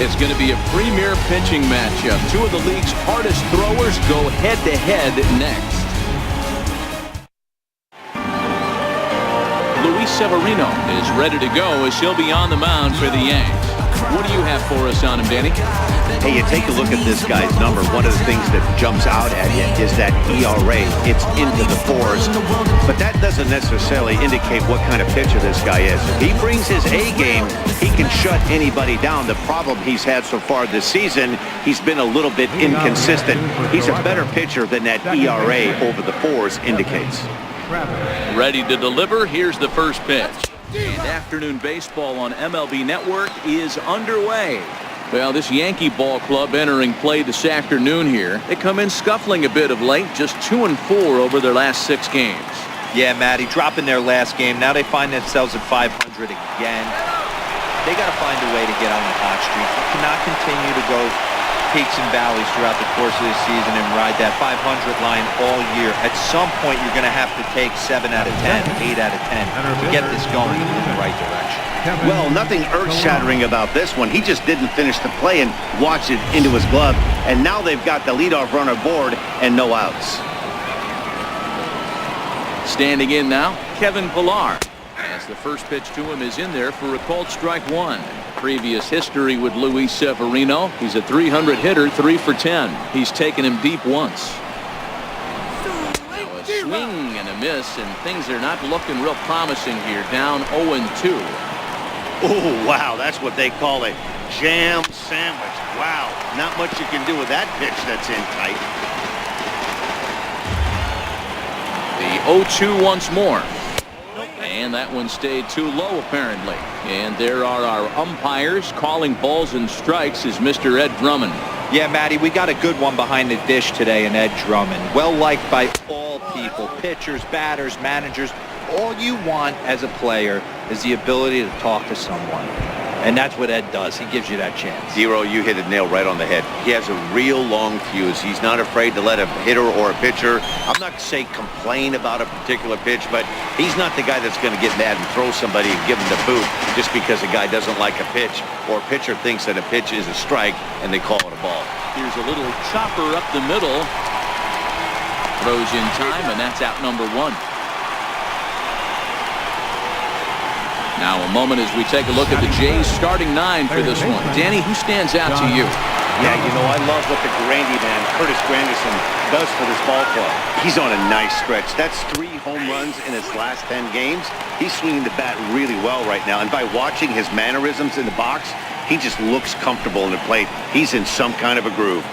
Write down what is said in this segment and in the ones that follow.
It's going to be a premier pitching matchup. Two of the league's hardest throwers go head-to-head next. Luis Severino is ready to go as he'll be on the mound for the Yanks. What do you have for us on him, Danny? Hey, you take a look at this guy's number. One of the things that jumps out at you is that ERA. It's into the fours. But that doesn't necessarily indicate what kind of pitcher this guy is. If he brings his A game, he can shut anybody down. The problem he's had so far this season, he's been a little bit inconsistent. He's a better pitcher than that ERA over the fours indicates. Ready to deliver. Here's the first pitch. And afternoon baseball on MLB Network is underway. Well, this Yankee ball club entering play this afternoon here. They come in scuffling a bit of late, just 2-4 over their last 6 games. Yeah, Matty, dropping their last game. Now they find themselves at 500 again. They got to find a way to get on the hot streak. You cannot continue to go peaks and valleys throughout the course of the season and ride that 500 line all year. At some point, you're going to have to take 7 out of 10, 8 out of 10 to get this going in the right direction. Well, nothing earth-shattering about this one. He just didn't finish the play and watch it into his glove. And now they've got the leadoff runner aboard and no outs. Standing in now, Kevin Pillar. As the first pitch to him is in there for a called strike 1. Previous history with Luis Severino. He's a 300 hitter, 3 for 10. He's taken him deep once. Now a swing and a miss, and things are not looking real promising here. Down 0-2. Oh, wow, that's what they call a jam sandwich. Wow, not much you can do with that pitch that's in tight. The 0-2 once more. And that one stayed too low, apparently. And there are our umpires calling balls and strikes is Mr. Ed Drummond. Yeah, Matty, we got a good one behind the dish today in Ed Drummond. Well liked by all people, pitchers, batters, managers. All you want as a player is the ability to talk to someone. And that's what Ed does. He gives you that chance. Zero, you hit it nail right on the head. He has a real long fuse. He's not afraid to let a hitter or a pitcher, I'm not to say complain about a particular pitch, but he's not the guy that's going to get mad and throw somebody and give him the boot just because a guy doesn't like a pitch or a pitcher thinks that a pitch is a strike and they call it a ball. Here's a little chopper up the middle. Throws in time, and that's out number 1. Now a moment as we take a look at the Jays starting 9 for this one. Danny, who stands out to you? Yeah, you know, I love what the Grandy man, Curtis Granderson, does for this ball club. He's on a nice stretch. That's 3 home runs in his last 10 games. He's swinging the bat really well right now. And by watching his mannerisms in the box, he just looks comfortable in the plate. He's in some kind of a groove.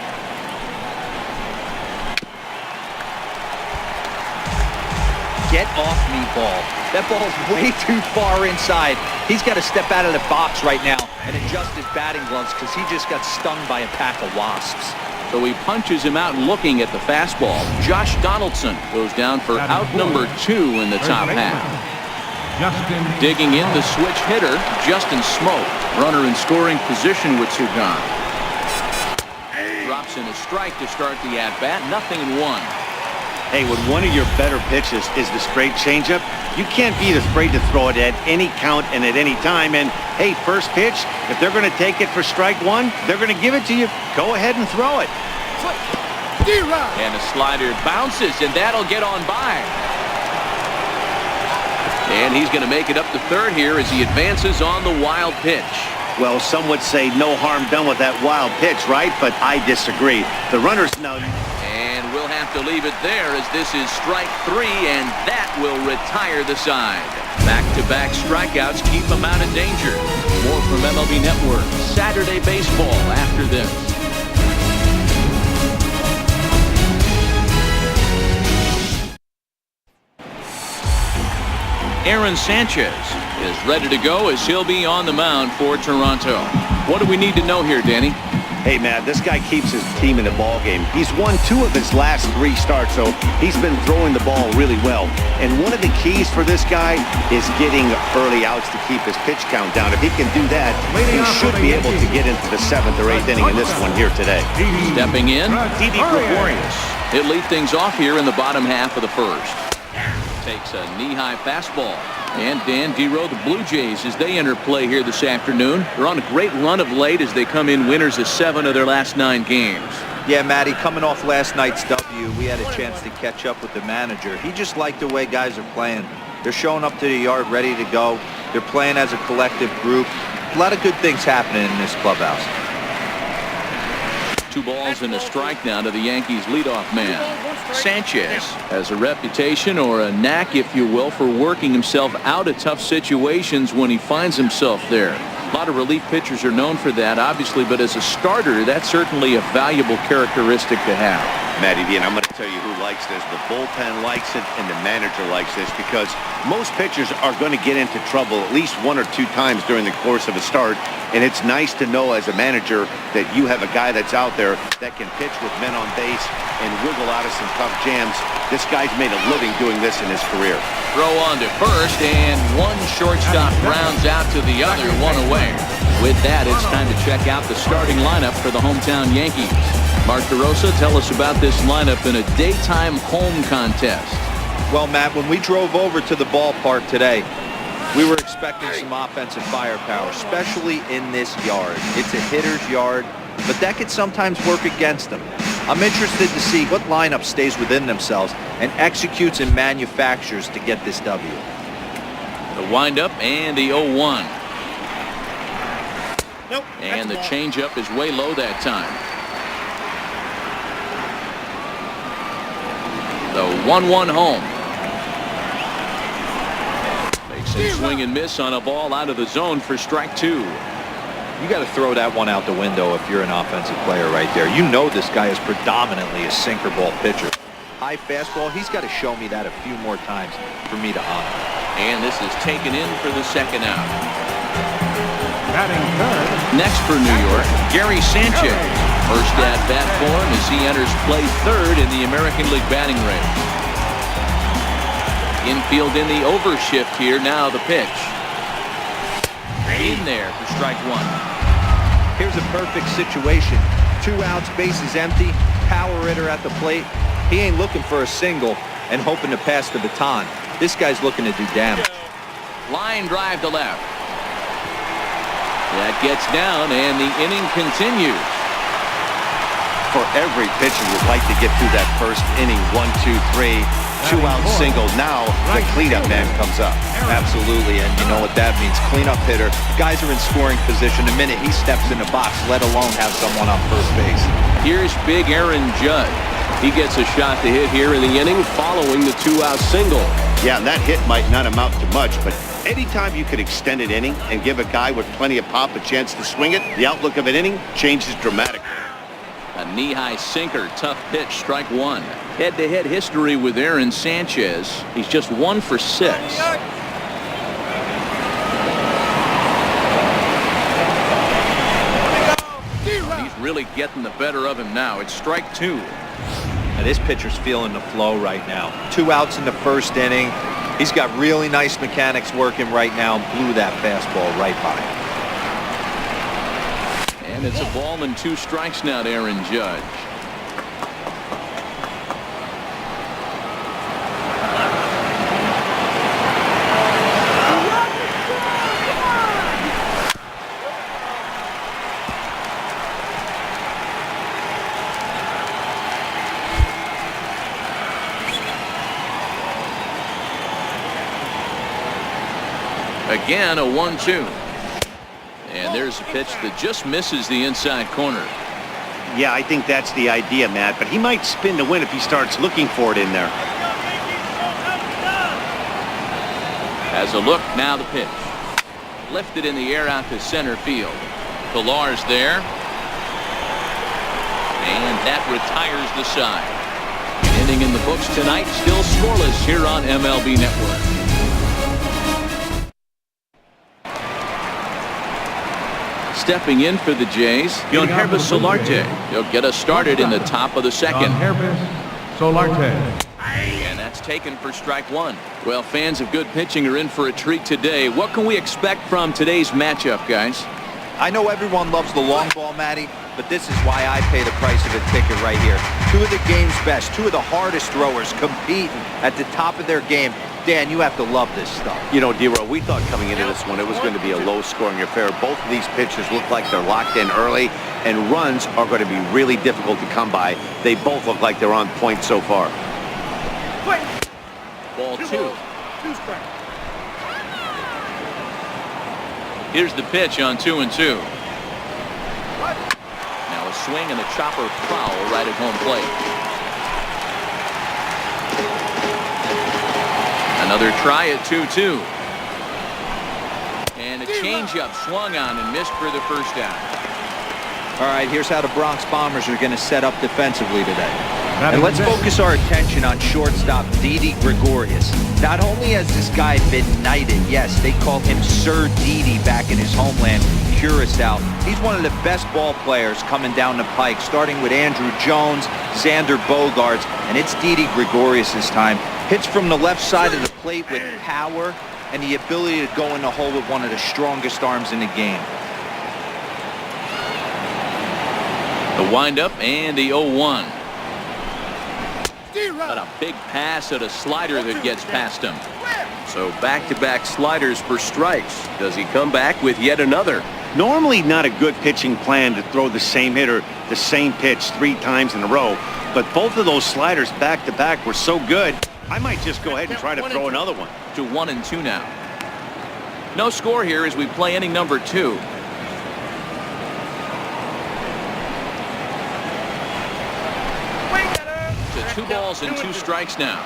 Get off me, ball. That ball's way too far inside. He's got to step out of the box right now and adjust his batting gloves because he just got stung by a pack of wasps. So he punches him out looking at the fastball. Josh Donaldson goes down for out number 2 in the top half. Digging in the switch hitter, Justin Smoke. Runner in scoring position with 2 gone. Drops in a strike to start the at-bat. 0-1. Hey, when one of your better pitches is the straight changeup, you can't be afraid to throw it at any count and at any time. And, hey, first pitch, if they're going to take it for strike 1, they're going to give it to you. Go ahead and throw it. And a slider bounces, and that'll get on by. And he's going to make it up to third here as he advances on the wild pitch. Well, some would say no harm done with that wild pitch, right? But I disagree. The runner's now... We'll have to leave it there as this is strike 3, and that will retire the side. Back-to-back strikeouts keep them out of danger. More from MLB Network. Saturday baseball after this. Aaron Sanchez is ready to go as he'll be on the mound for Toronto. What do we need to know here, Danny? Hey, man, this guy keeps his team in the ball game. He's won 2 of his last 3 starts, so he's been throwing the ball really well. And one of the keys for this guy is getting early outs to keep his pitch count down. If he can do that, he should be able to get into the 7th or 8th inning in this one here today. Stepping in, Didi Gregorius. He'll lead things off here in the bottom half of the first. Takes a knee-high fastball. And Dan Dero, the Blue Jays, as they enter play here this afternoon. They're on a great run of late as they come in winners of 7 of their last 9 games. Yeah, Matty, coming off last night's W, we had a chance to catch up with the manager. He just liked the way guys are playing. They're showing up to the yard ready to go. They're playing as a collective group. A lot of good things happening in this clubhouse. 2 balls and a strike now to the Yankees leadoff man. Sanchez has a reputation, or a knack if you will, for working himself out of tough situations when he finds himself there. A lot of relief pitchers are known for that, obviously, but as a starter, that's certainly a valuable characteristic to have. Matty V, and I'm going to tell you who likes this. The bullpen likes it, and the manager likes this, because most pitchers are going to get into trouble at least 1 or 2 times during the course of a start, and it's nice to know as a manager that you have a guy that's out there that can pitch with men on base and wiggle out of some tough jams. This guy's made a living doing this in his career. Throw on to first, and one shortstop rounds out to the other, 1 away. With that, it's time to check out the starting lineup for the hometown Yankees. Mark DeRosa, tell us about this lineup in a daytime home contest. Well, Matt, when we drove over to the ballpark today, we were expecting some offensive firepower, especially in this yard. It's a hitter's yard, but that could sometimes work against them. I'm interested to see what lineup stays within themselves and executes and manufactures to get this W. The windup and the 0-1. Nope. And the changeup is way low that time. The 1-1 home. Makes a swing and miss on a ball out of the zone for strike 2. You got to throw that one out the window if you're an offensive player right there. You know this guy is predominantly a sinker ball pitcher. High fastball, he's got to show me that a few more times for me to honor. And this is taken in for the second out. Batting third. Next for New York, Gary Sanchez. First at bat for him as he enters play third in the American League batting race. Infield in the overshift here. Now the pitch. In there for strike 1. Here's a perfect situation. 2 outs, bases empty, power hitter at the plate. He ain't looking for a single and hoping to pass the baton. This guy's looking to do damage. Line drive to left. That gets down, and the inning continues. For every pitcher, you'd like to get through that first inning. 1, 2, 3, 2-out single. Now the cleanup man comes up. Absolutely, and you know what that means. Cleanup hitter. Guys are in scoring position the minute he steps in the box, let alone have someone on first base. Here's big Aaron Judge. He gets a shot to hit here in the inning following the 2-out single. Yeah, and that hit might not amount to much, but anytime you could extend an inning and give a guy with plenty of pop a chance to swing it, the outlook of an inning changes dramatically. A knee-high sinker, tough pitch, strike 1. Head-to-head history with Aaron Sanchez. He's just 1 for 6. He's really getting the better of him now. It's strike 2. Now, this pitcher's feeling the flow right now. 2 outs in the first inning. He's got really nice mechanics working right now. Blew that fastball right by him. And it's a ball and 2 strikes now to Aaron Judge. Again, a 1-2. And there's a pitch that just misses the inside corner. Yeah, I think that's the idea, Matt, but he might spin to win if he starts looking for it in there. As a look, now the pitch. Lifted in the air out to center field. Pilar's there. And that retires the side. An inning in the books tonight, still scoreless here on MLB Network. Stepping in for the Jays, Yankees Solarte. He'll get us started in the top of the second. Solarte. And that's taken for strike 1. Well, fans of good pitching are in for a treat today. What can we expect from today's matchup, guys? I know everyone loves the long ball, Matty, but this is why I pay the price of a ticket right here. 2 of the game's best, 2 of the hardest throwers competing at the top of their game. Dan, you have to love this stuff. You know, D-Row, we thought coming into this one it was going to be a low-scoring affair. Both of these pitchers look like they're locked in early, and runs are going to be really difficult to come by. They both look like they're on point so far. Ball 2. Here's the pitch on 2-2. Now a swing and a chopper foul right at home plate. Another try at 2-2. And a changeup swung on and missed for the first out. All right, here's how the Bronx Bombers are going to set up defensively today. And let's focus our attention on shortstop Didi Gregorius. Not only has this guy been knighted, yes, they call him Sir Didi back in his homeland, Curacao. He's one of the best ball players coming down the pike, starting with Andrew Jones, Xander Bogaerts, and it's Didi Gregorius' time. Hits from the left side of the plate with power and the ability to go in the hole with one of the strongest arms in the game. The windup and the 0-1. Got a big pass at a slider that gets past him. So back-to-back sliders for strikes. Does he come back with yet another? Normally not a good pitching plan to throw the same hitter the same pitch 3 times in a row, but both of those sliders back-to-back were so good, I might just go ahead and try to throw another one. To 1-2 now. No score here as we play inning number 2. To 2 balls and 2 strikes now.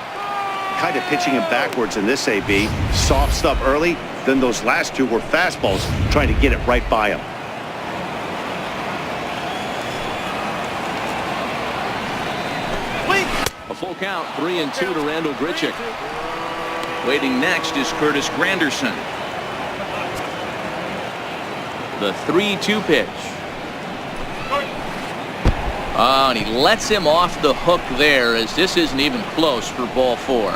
Kind of pitching him backwards in this AB. Soft stuff early, then those last 2 were fastballs, trying to get it right by him. A full count, 3-2 to Randall Grichuk. Waiting next is Curtis Granderson. The 3-2 pitch. Oh, and he lets him off the hook there as this isn't even close for ball 4.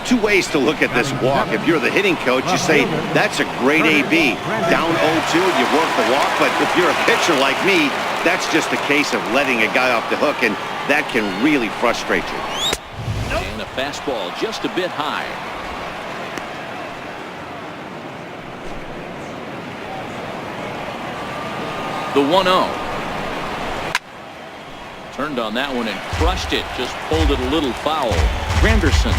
2 ways to look at this walk. If you're the hitting coach, you say, that's a great AB. Down 0-2, you work the walk, but if you're a pitcher like me, that's just a case of letting a guy off the hook, and that can really frustrate you. And a fastball just a bit high. The 1-0. Turned on that one and crushed it. Just pulled it a little foul. Granderson,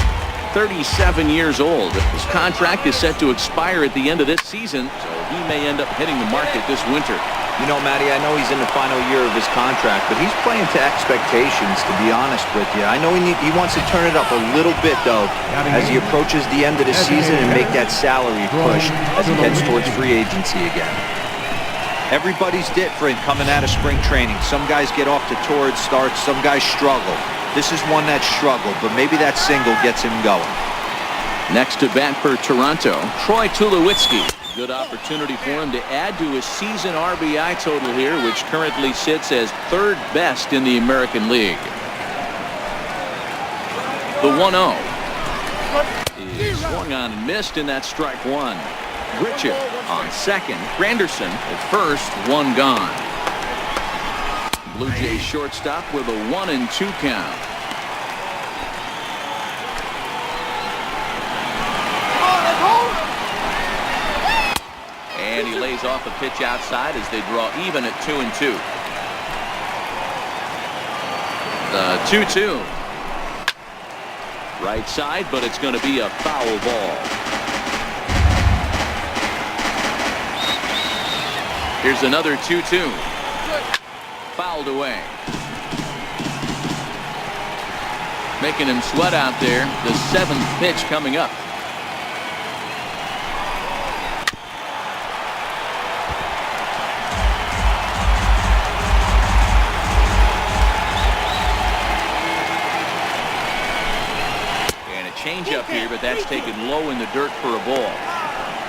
37 years old. His contract is set to expire at the end of this season, so he may end up hitting the market this winter. You know, Matty, I know he's in the final year of his contract, but he's playing to expectations, to be honest with you. I know he wants to turn it up a little bit, though, as he approaches the end of the season and make that salary push as he heads towards free agency again. Everybody's different coming out of spring training. Some guys get off to torrid starts, some guys struggle. This is one that struggled, but maybe that single gets him going. Next to bat for Toronto, Troy Tulowitzki. Good opportunity for him to add to his season RBI total here, which currently sits as 3rd best in the American League. The 1-0 is swung on and missed, and that's strike 1. Grichuk on second. Granderson at first. 1 gone. Blue Jays shortstop with a 1-2 count. And he lays off a pitch outside as they draw even at 2-2. The 2-2. Right side, but it's going to be a foul ball. Here's another 2-2. Fouled away. Making him sweat out there. The 7th pitch coming up. And a changeup here, but that's taken low in the dirt for a ball.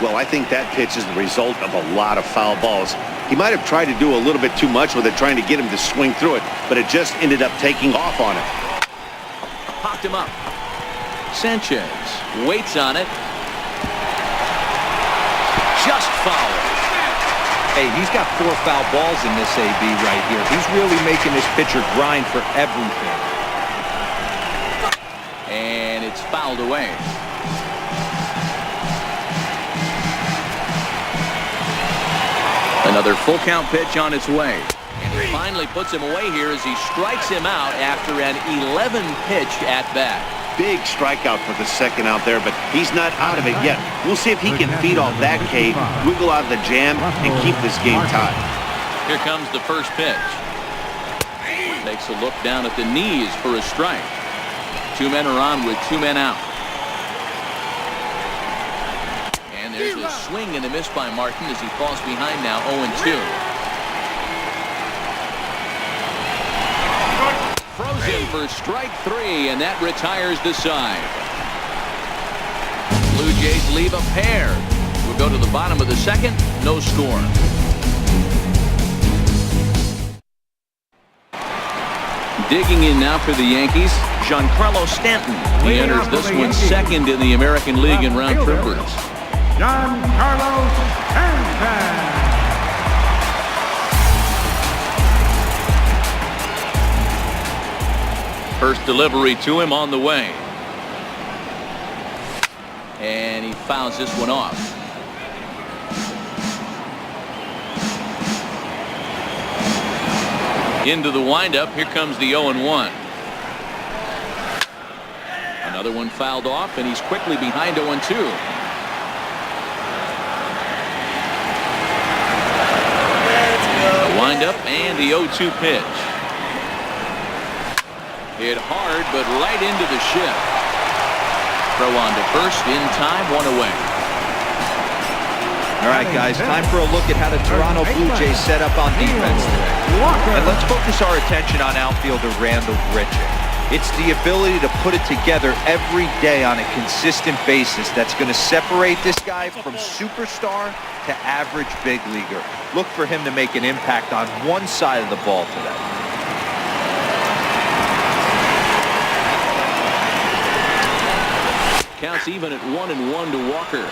Well, I think that pitch is the result of a lot of foul balls. He might have tried to do a little bit too much with it, trying to get him to swing through it, but it just ended up taking off on him. Popped him up. Sanchez waits on it. Just foul. Hey, he's got 4 foul balls in this AB right here. He's really making this pitcher grind for everything. And It's fouled away. Another full count pitch on its way. And he finally puts him away here as he strikes him out after an 11 pitch at bat. Big strikeout for the second out there, but he's not out of it yet. We'll see if he can feed off that K, wiggle out of the jam, and keep this game tied. Here comes the first pitch. Takes a look down at the knees for a strike. 2 men are on with 2 men out. And there's a swing and a miss by Martin as he falls behind now 0-2. Frozen for strike 3, and that retires the side. Blue Jays leave a pair. We'll go to the bottom of the second. No score. Digging in now for the Yankees, Giancarlo Stanton. He enters this one second in the American League in round trippers. Giancarlo Stanton. First delivery to him on the way. And he fouls this one off. Into the windup. Here comes the 0-1. Another one fouled off, and he's quickly behind 0-2. The windup and the 0-2 pitch. Hit hard, but right into the shift. Throw on to first in time, 1 away. All right, guys, time for a look at how the Toronto Blue Jays set up on defense today. And let's focus our attention on outfielder Randall Grichuk. It's the ability to put it together every day on a consistent basis that's going to separate this guy from superstar to average big leaguer. Look for him to make an impact on one side of the ball today. Counts even at 1-1 to Walker.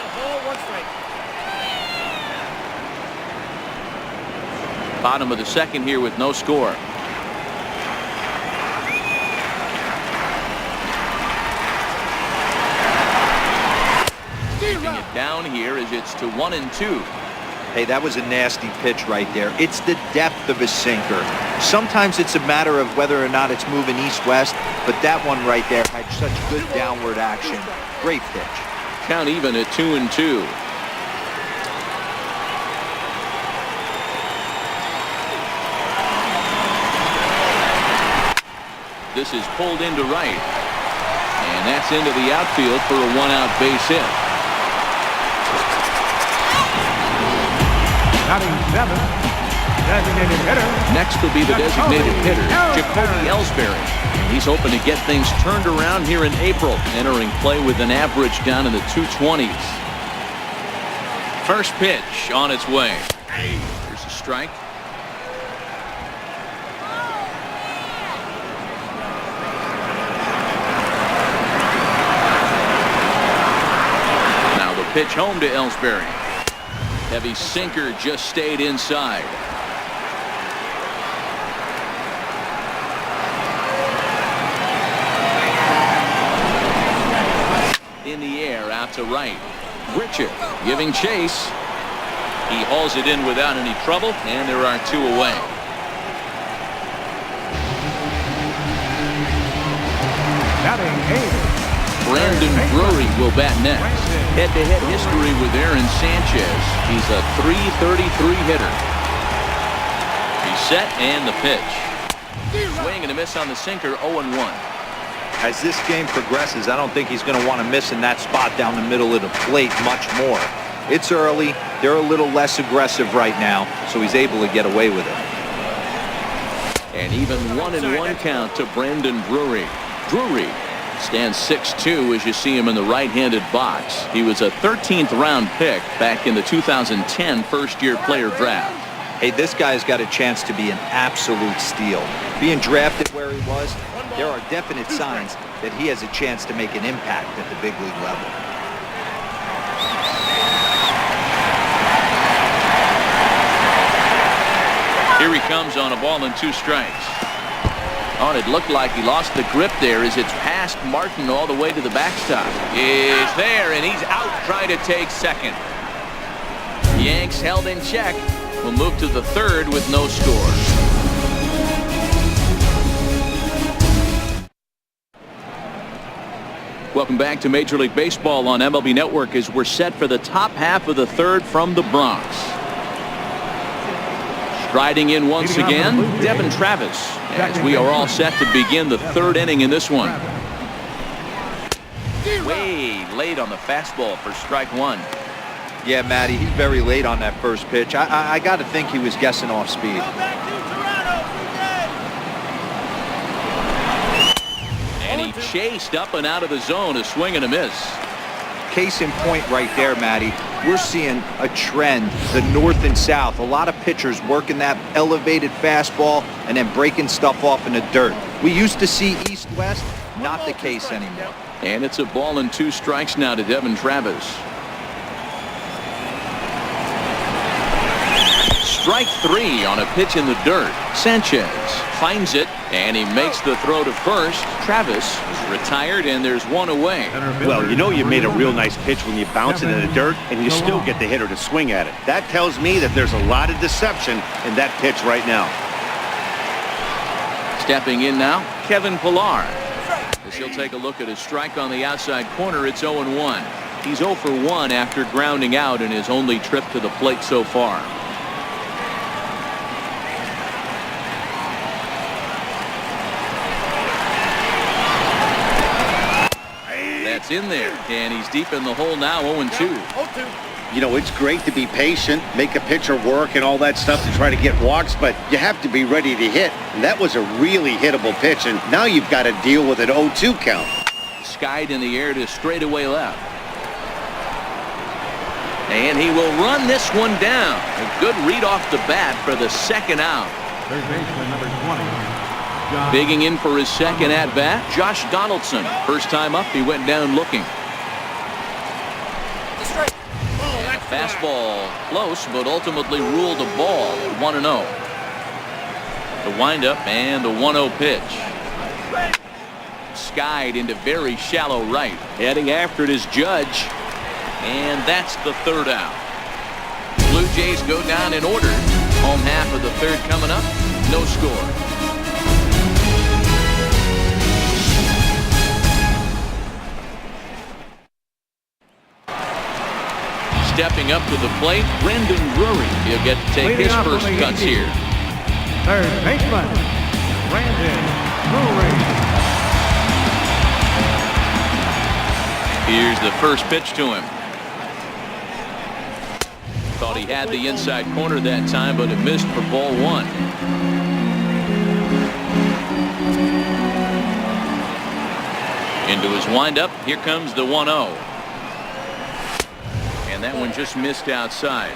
Bottom of the second here with no score. Keeping it down here as it's to 1-2. Hey, that was a nasty pitch right there. It's the depth of his sinker. Sometimes it's a matter of whether or not it's moving east-west, but that one right there had such good downward action. Great pitch. Count even at 2-2. This is pulled into right. And that's into the outfield for a 1-out base hit. Batting 7, designated hitter. Next will be the designated hitter, Jacoby Ellsbury. He's hoping to get things turned around here in April, entering play with an average down in the 220s. First pitch on its way. Here's a strike. Now the pitch home to Ellsbury. Heavy sinker just stayed inside. In the air out to right. Grichuk giving chase. He hauls it in without any trouble, and there are 2 away. Batting 8. Brandon Drury will bat next. Head-to-head history with Aaron Sanchez. He's a .333 hitter. He's set, and the pitch. Swing and a miss on the sinker, 0-1. As this game progresses, I don't think he's going to want to miss in that spot down the middle of the plate much more. It's early. They're a little less aggressive right now, so he's able to get away with it. And even 1-1 count to Brandon Drury. Drury stands 6'2" as you see him in the right-handed box. He was a 13th round pick back in the 2010 first-year player draft. Hey, this guy's got a chance to be an absolute steal. Being drafted where he was, there are definite signs that he has a chance to make an impact at the big league level. Here he comes on a ball and 2 strikes. Oh, it looked like he lost the grip there as it's past Martin all the way to the backstop. Is there, and he's out trying to take second. Yanks held in check. Will move to the third with no score. Welcome back to Major League Baseball on MLB Network as we're set for the top half of the third from the Bronx. Striding in once again, Devin Travis, as we are all set to begin the third inning in this one. Way late on the fastball for strike one. Yeah, Matty, he's very late on that first pitch. I got to think he was guessing off speed. And he chased up and out of the zone, a swing and a miss. Case in point right there, Matty. We're seeing a trend, the north and south. A lot of pitchers working that elevated fastball and then breaking stuff off in the dirt. We used to see east-west, not the case anymore. And it's a ball and 2 strikes now to Devin Travis. Strike 3 on a pitch in the dirt. Sanchez finds it, and he makes the throw to first. Travis is retired, and there's one away. Well, you know you made a real nice pitch when you bounce it in the dirt and you still get the hitter to swing at it. That tells me that there's a lot of deception in that pitch right now. Stepping in now, Kevin Pillar. As he'll take a look at his strike on the outside corner, it's 0-1. He's 0 for 1 after grounding out in his only trip to the plate so far. That's in there, and he's deep in the hole now, 0-2. You know, it's great to be patient, make a pitcher work and all that stuff to try to get walks, but you have to be ready to hit. And that was a really hittable pitch, and now you've got to deal with an 0-2 count. Skied in the air to straightaway left. And he will run this one down. A good read off the bat for the second out. Third baseman number 20. Bigging in for his second at-bat, Josh Donaldson. First time up, he went down looking. Fastball close, but ultimately ruled a ball, 1-0. The windup and the 1-0 pitch. Skied into very shallow right. Heading after it is Judge. And that's the third out. Blue Jays go down in order. Home half of the third coming up. No score. Stepping up to the plate, Brendan Drury. He'll get to take his first cuts here. Third baseman, Brendan Drury. Here's the first pitch to him. Thought he had the inside corner that time, but it missed for ball 1. Into his windup. Here comes the 1-0. And that one just missed outside.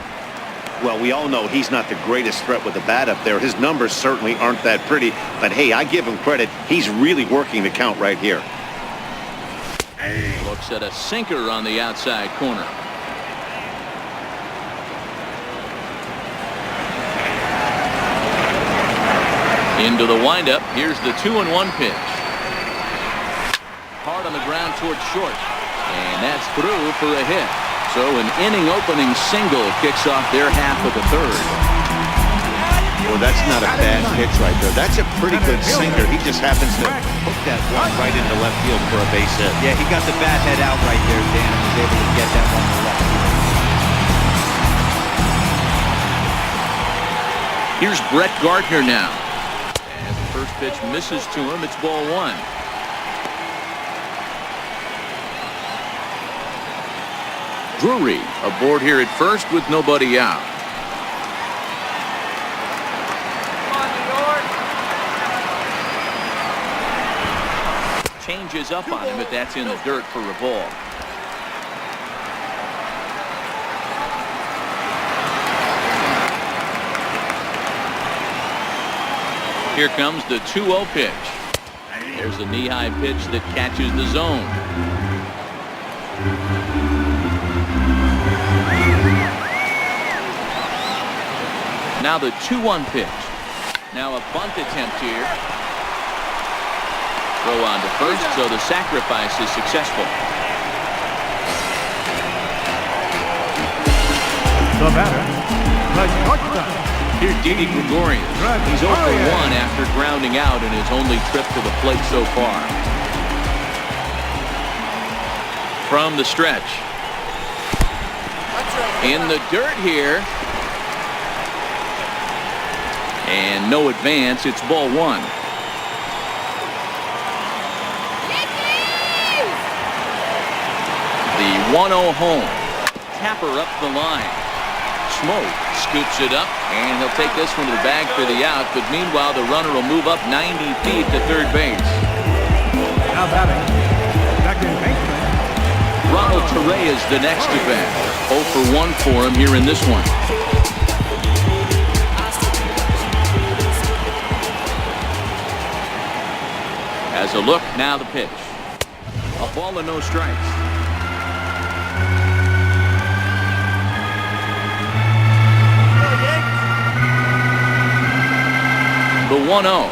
Well, we all know he's not the greatest threat with the bat up there. His numbers certainly aren't that pretty. But, hey, I give him credit. He's really working the count right here. Looks at a sinker on the outside corner. Into the windup. Here's the 2-1 pitch. Hard on the ground towards short. And that's through for a hit. So an inning-opening single kicks off their half of the third. Well, that's not a bad pitch right there. That's a pretty good sinker. He just happens to hook that one right into left field for a base hit. Yeah, he got the bat head out right there, Dan, and was able to get that one to left field. Here's Brett Gardner now. And the first pitch misses to him. It's ball 1. Drury aboard here at first with nobody out. Changes up on him, but that's in the dirt for a ball. Here comes the 2-0 pitch. There's a knee-high pitch that catches the zone. Now the 2-1 pitch. Now a bunt attempt here. Throw on to first, so the sacrifice is successful. The batter, the shortstop. Here's Didi Gregorius. He's 0 for 1 after grounding out in his only trip to the plate so far. From the stretch. In the dirt here. And no advance. It's ball 1. The 1-0 home. Tapper up the line. Smoke scoops it up, and he'll take this one to the bag for the out. But meanwhile, the runner will move up 90 feet to third base. Now batting, second baseman. Ronald Torre is the next at bat. 0 for 1 for him here in this one. As a look, now the pitch. A ball and no strikes. The 1-0.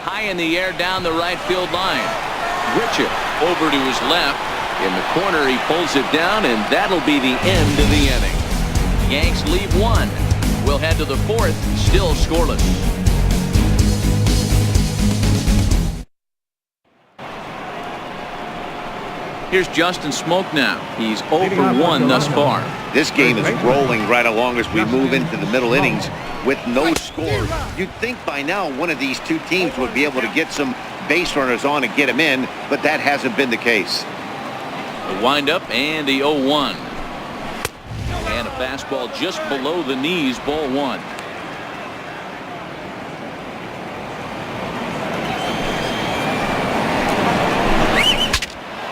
High in the air down the right field line. Richard over to his left. In the corner, he pulls it down, and that'll be the end of the inning. Yanks leave 1. We'll head to the 4th, still scoreless. Here's Justin Smoke now. He's 0 for 1 thus far. This game is rolling right along as we move into the middle innings with no score. You'd think by now one of these two teams would be able to get some base runners on and get them in, but that hasn't been the case. The windup and the 0-1. And a fastball just below the knees, ball 1.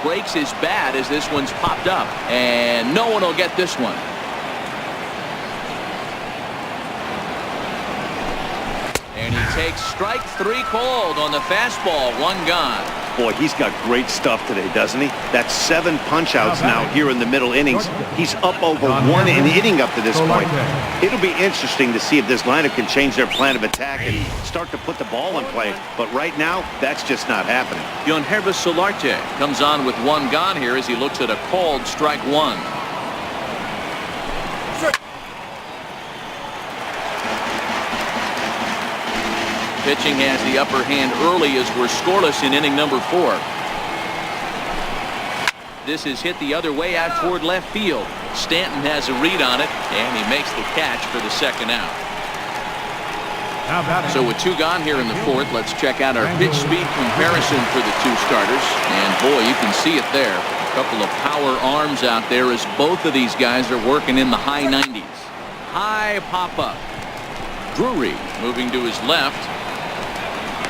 Breaks his bat as this one's popped up, and no one will get this one. And he takes strike 3 called on the fastball. 1 gone. Boy, he's got great stuff today, doesn't he? That's 7 punch-outs now here in the middle innings. He's up over 1 inning up to this point. It'll be interesting to see if this lineup can change their plan of attack and start to put the ball in play. But right now, that's just not happening. Yangervis Solarte comes on with 1 gone here as he looks at a called strike 1. Pitching has the upper hand early as we're scoreless in inning number 4. This is hit the other way out toward left field. Stanton has a read on it, and he makes the catch for the 2nd out. So with 2 gone here in the 4th, let's check out our pitch speed comparison for the 2 starters. And boy, you can see it there. A couple of power arms out there as both of these guys are working in the high 90s. High pop-up. Drury moving to his left.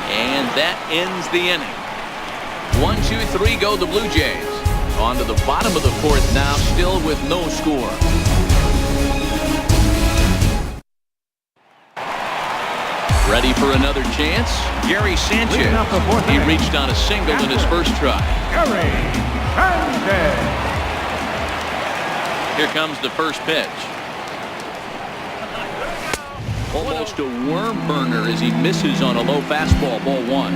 And that ends the inning. 1, 2, 3 go the Blue Jays. On to the bottom of the 4th now, still with no score. Ready for another chance? Gary Sanchez. He reached on a single in his first try. Gary Sanchez. Here comes the first pitch. Almost a worm burner as he misses on a low fastball, ball 1.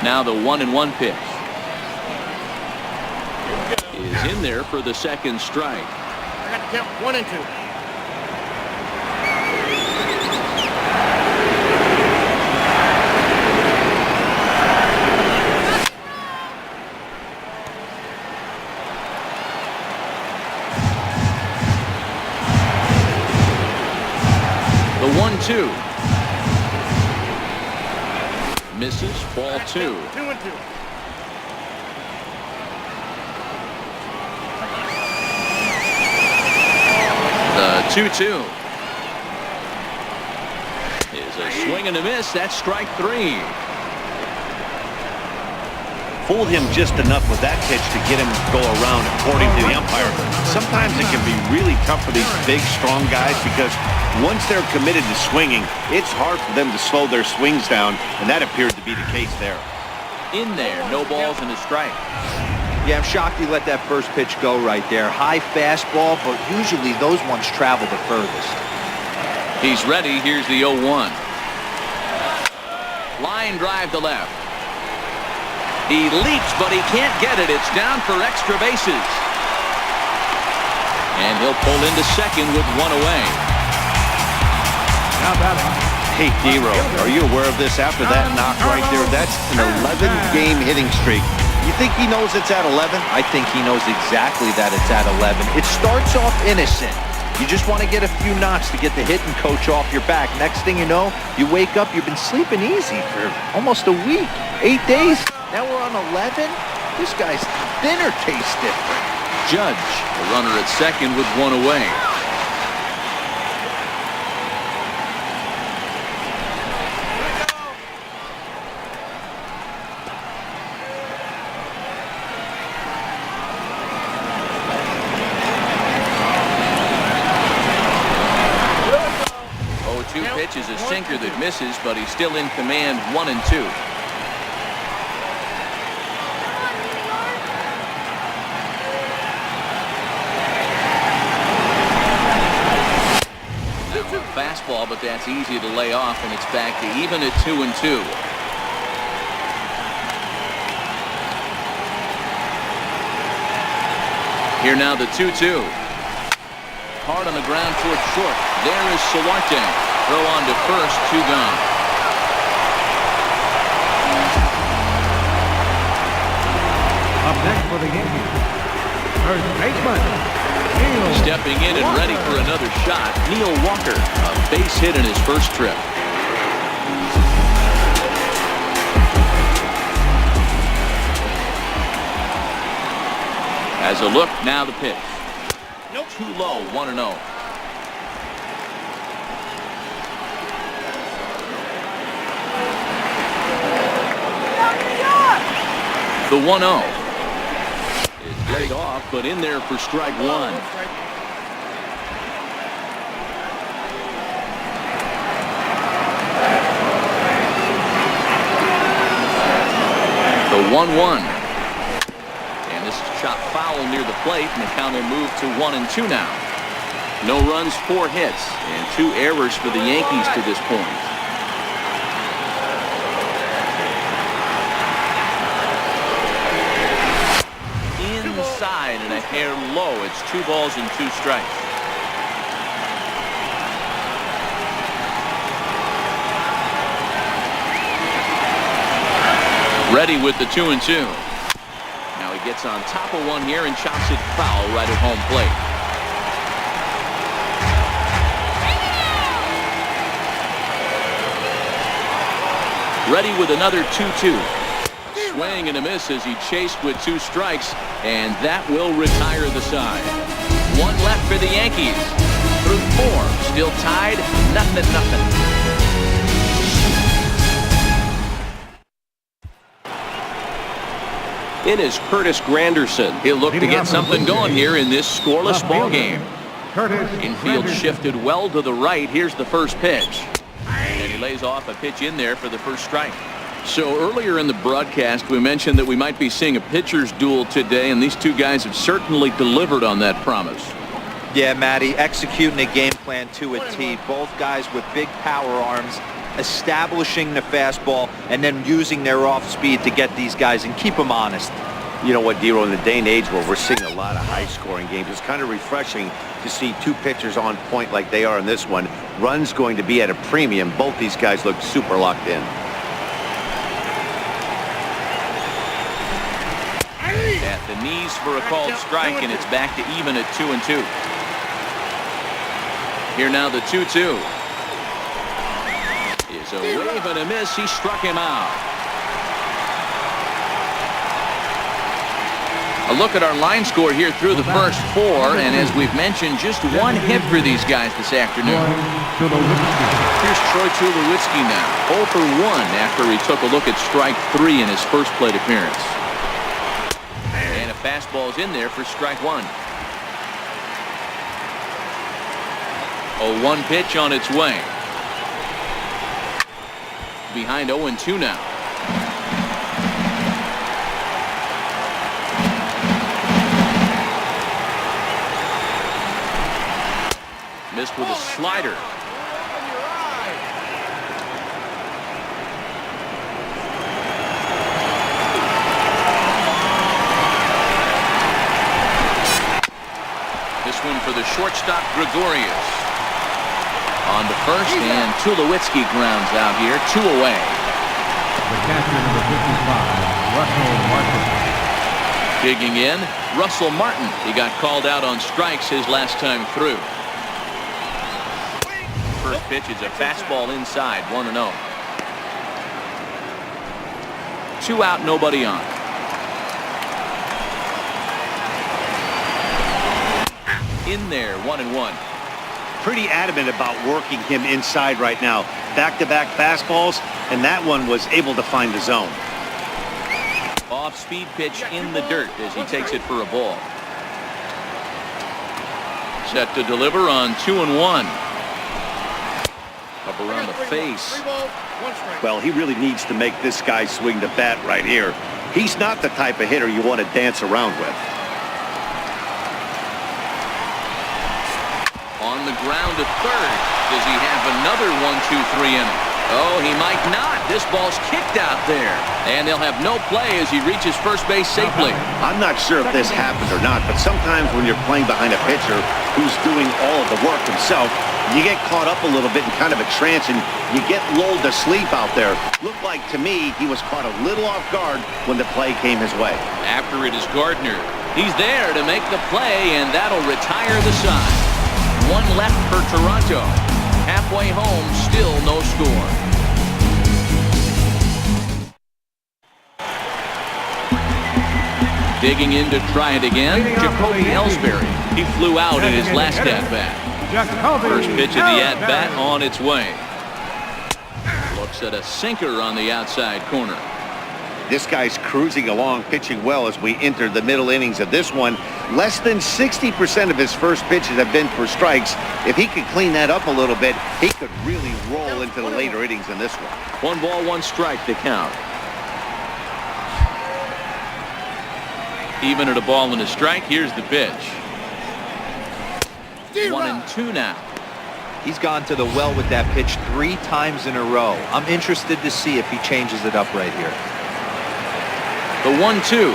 Now the 1-1 pitch is in there for the 2nd strike. I got to count 1 and 2. The 1-2 misses, ball 2. 2 and 2. The 2-2 is a swing and a miss. That's strike 3. Fooled him just enough with that pitch to get him to go around, according to the umpire. Sometimes it can be really tough for these big, strong guys because Once they're committed to swinging, it's hard for them to slow their swings down, and that appeared to be the case there. In there, no balls and a strike. Yeah, I'm shocked he let that first pitch go right there. High fastball, but usually those ones travel the furthest. He's ready. Here's the 0-1. Line drive to left. He leaps, but he can't get it. It's down for extra bases. And he'll pull into second with one away. Now batting. Hey, D-Row, are you aware of this after that knock right there? That's an 11-game hitting streak. You think he knows it's at 11? I think he knows exactly that it's at 11. It starts off innocent. You just want to get a few knocks to get the hitting coach off your back. Next thing you know, you wake up, you've been sleeping easy for almost a week, 8 days. Now we're on 11? This guy's dinner tastes different. Judge, the runner at second with one away. Is a sinker that misses, but he's still in command. 1-2. Now a fastball, but that's easy to lay off, and it's back to even at 2-2. Here now the 2-2. Hard on the ground towards short. There is Sawarte. Throw on to first, 2 gone. Up next for the Yankees, first baseman, Neil. Stepping in and ready for another shot, Neil Walker. A base hit in his first trip. As a look, now the pitch. Too low, 1-0. The 1-0 is laid off, but in there for strike one. The 1-1. And this is chopped foul near the plate, and the count will move to 1-2 now. No runs, 4 hits, and 2 errors for the Yankees to this point. Inside and a hair low. It's 2 balls and 2 strikes. Ready with the 2-2. Now he gets on top of one here and chops it foul right at home plate. Ready with another 2-2. Swing and a miss as he chased with 2 strikes, and that will retire the side. 1 left for the Yankees. Through 4, still tied, 0-0. In is Curtis Granderson. He'll look to get something going here in this scoreless ball game. Curtis Infield Granderson. shifted well to the right. Here's the first pitch. And he lays off a pitch in there for the first strike. So earlier in the broadcast, we mentioned that we might be seeing a pitcher's duel today, and these 2 guys have certainly delivered on that promise. Yeah, Matty, executing a game plan to a T. Both guys with big power arms, establishing the fastball, and then using their off speed to get these guys and keep them honest. You know what, D-Row, in the day and age where we're seeing a lot of high-scoring games, it's kind of refreshing to see 2 pitchers on point like they are in this one. Runs going to be at a premium. Both these guys look super locked in. At the knees for a called strike, and it's back to even at 2-2. Here now the 2-2. Is a wave and a miss. He struck him out. A look at our line score here through the first 4, and as we've mentioned, just 1 hit for these guys this afternoon. Here's Troy Tulowitzki now, 0 for 1 after he took a look at strike 3 in his first plate appearance. And a fastball is in there for strike 1. 0-1 pitch on its way. Behind 0-2 now. Missed with a slider. This one for the shortstop, Gregorius. On to first, and Tulowitzki grounds out here, 2 away. The catcher, number 55, Russell Martin. Digging in, Russell Martin. He got called out on strikes his last time through. First pitch is a fastball inside, 1-0. 2 out, nobody on. In there, 1-1. Pretty adamant about working him inside right now. Back-to-back fastballs, and that one was able to find the zone. Off-speed pitch in the dirt as he takes it for a ball. Set to deliver on 2-1. Up around the face. Well, he really needs to make this guy swing the bat right here. He's not the type of hitter you want to dance around with. On the ground to third. Does he have another 1-2-3 inning? Oh, he might not. This ball's kicked out there. And they'll have no play as he reaches first base safely. I'm not sure if this happened or not, but sometimes when you're playing behind a pitcher who's doing all of the work himself, you get caught up a little bit in kind of a trance and you get lulled to sleep out there. Looked like to me he was caught a little off guard when the play came his way. After it is Gardner. He's there to make the play, and that'll retire the side. 1 left for Toronto. Halfway home, still no score. Digging in to try it again, Jacoby Ellsbury. He flew out in his last at-bat. First pitch of the at-bat on its way. Looks at a sinker on the outside corner. This guy's cruising along, pitching well as we enter the middle innings of this one. Less than 60% of his first pitches have been for strikes. If he could clean that up a little bit, he could really roll into the later innings in this one. 1 ball, 1 strike to count. Even at a ball and a strike, here's the pitch. 1-2 now. He's gone to the well with that pitch 3 times in a row. I'm interested to see if he changes it up right here. The 1-2.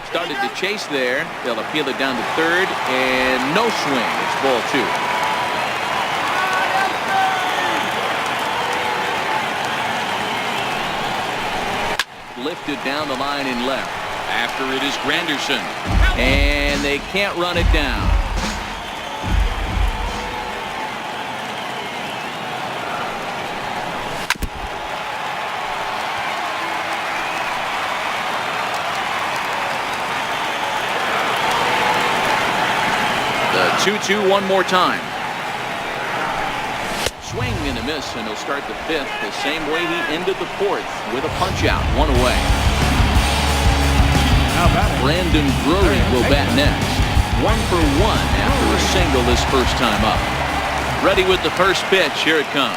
Started to chase there. They'll appeal it down to third, and no swing. It's ball 2. Lifted down the line in left. After it is Granderson, and they can't run it down. The 2-2 one more time. Swing and a miss, and he'll start the 5th the same way he ended the 4th with a punch out, 1 away. Brandon Drury will bat next. 1 for 1 after a single this first time up. Ready with the first pitch. Here it comes.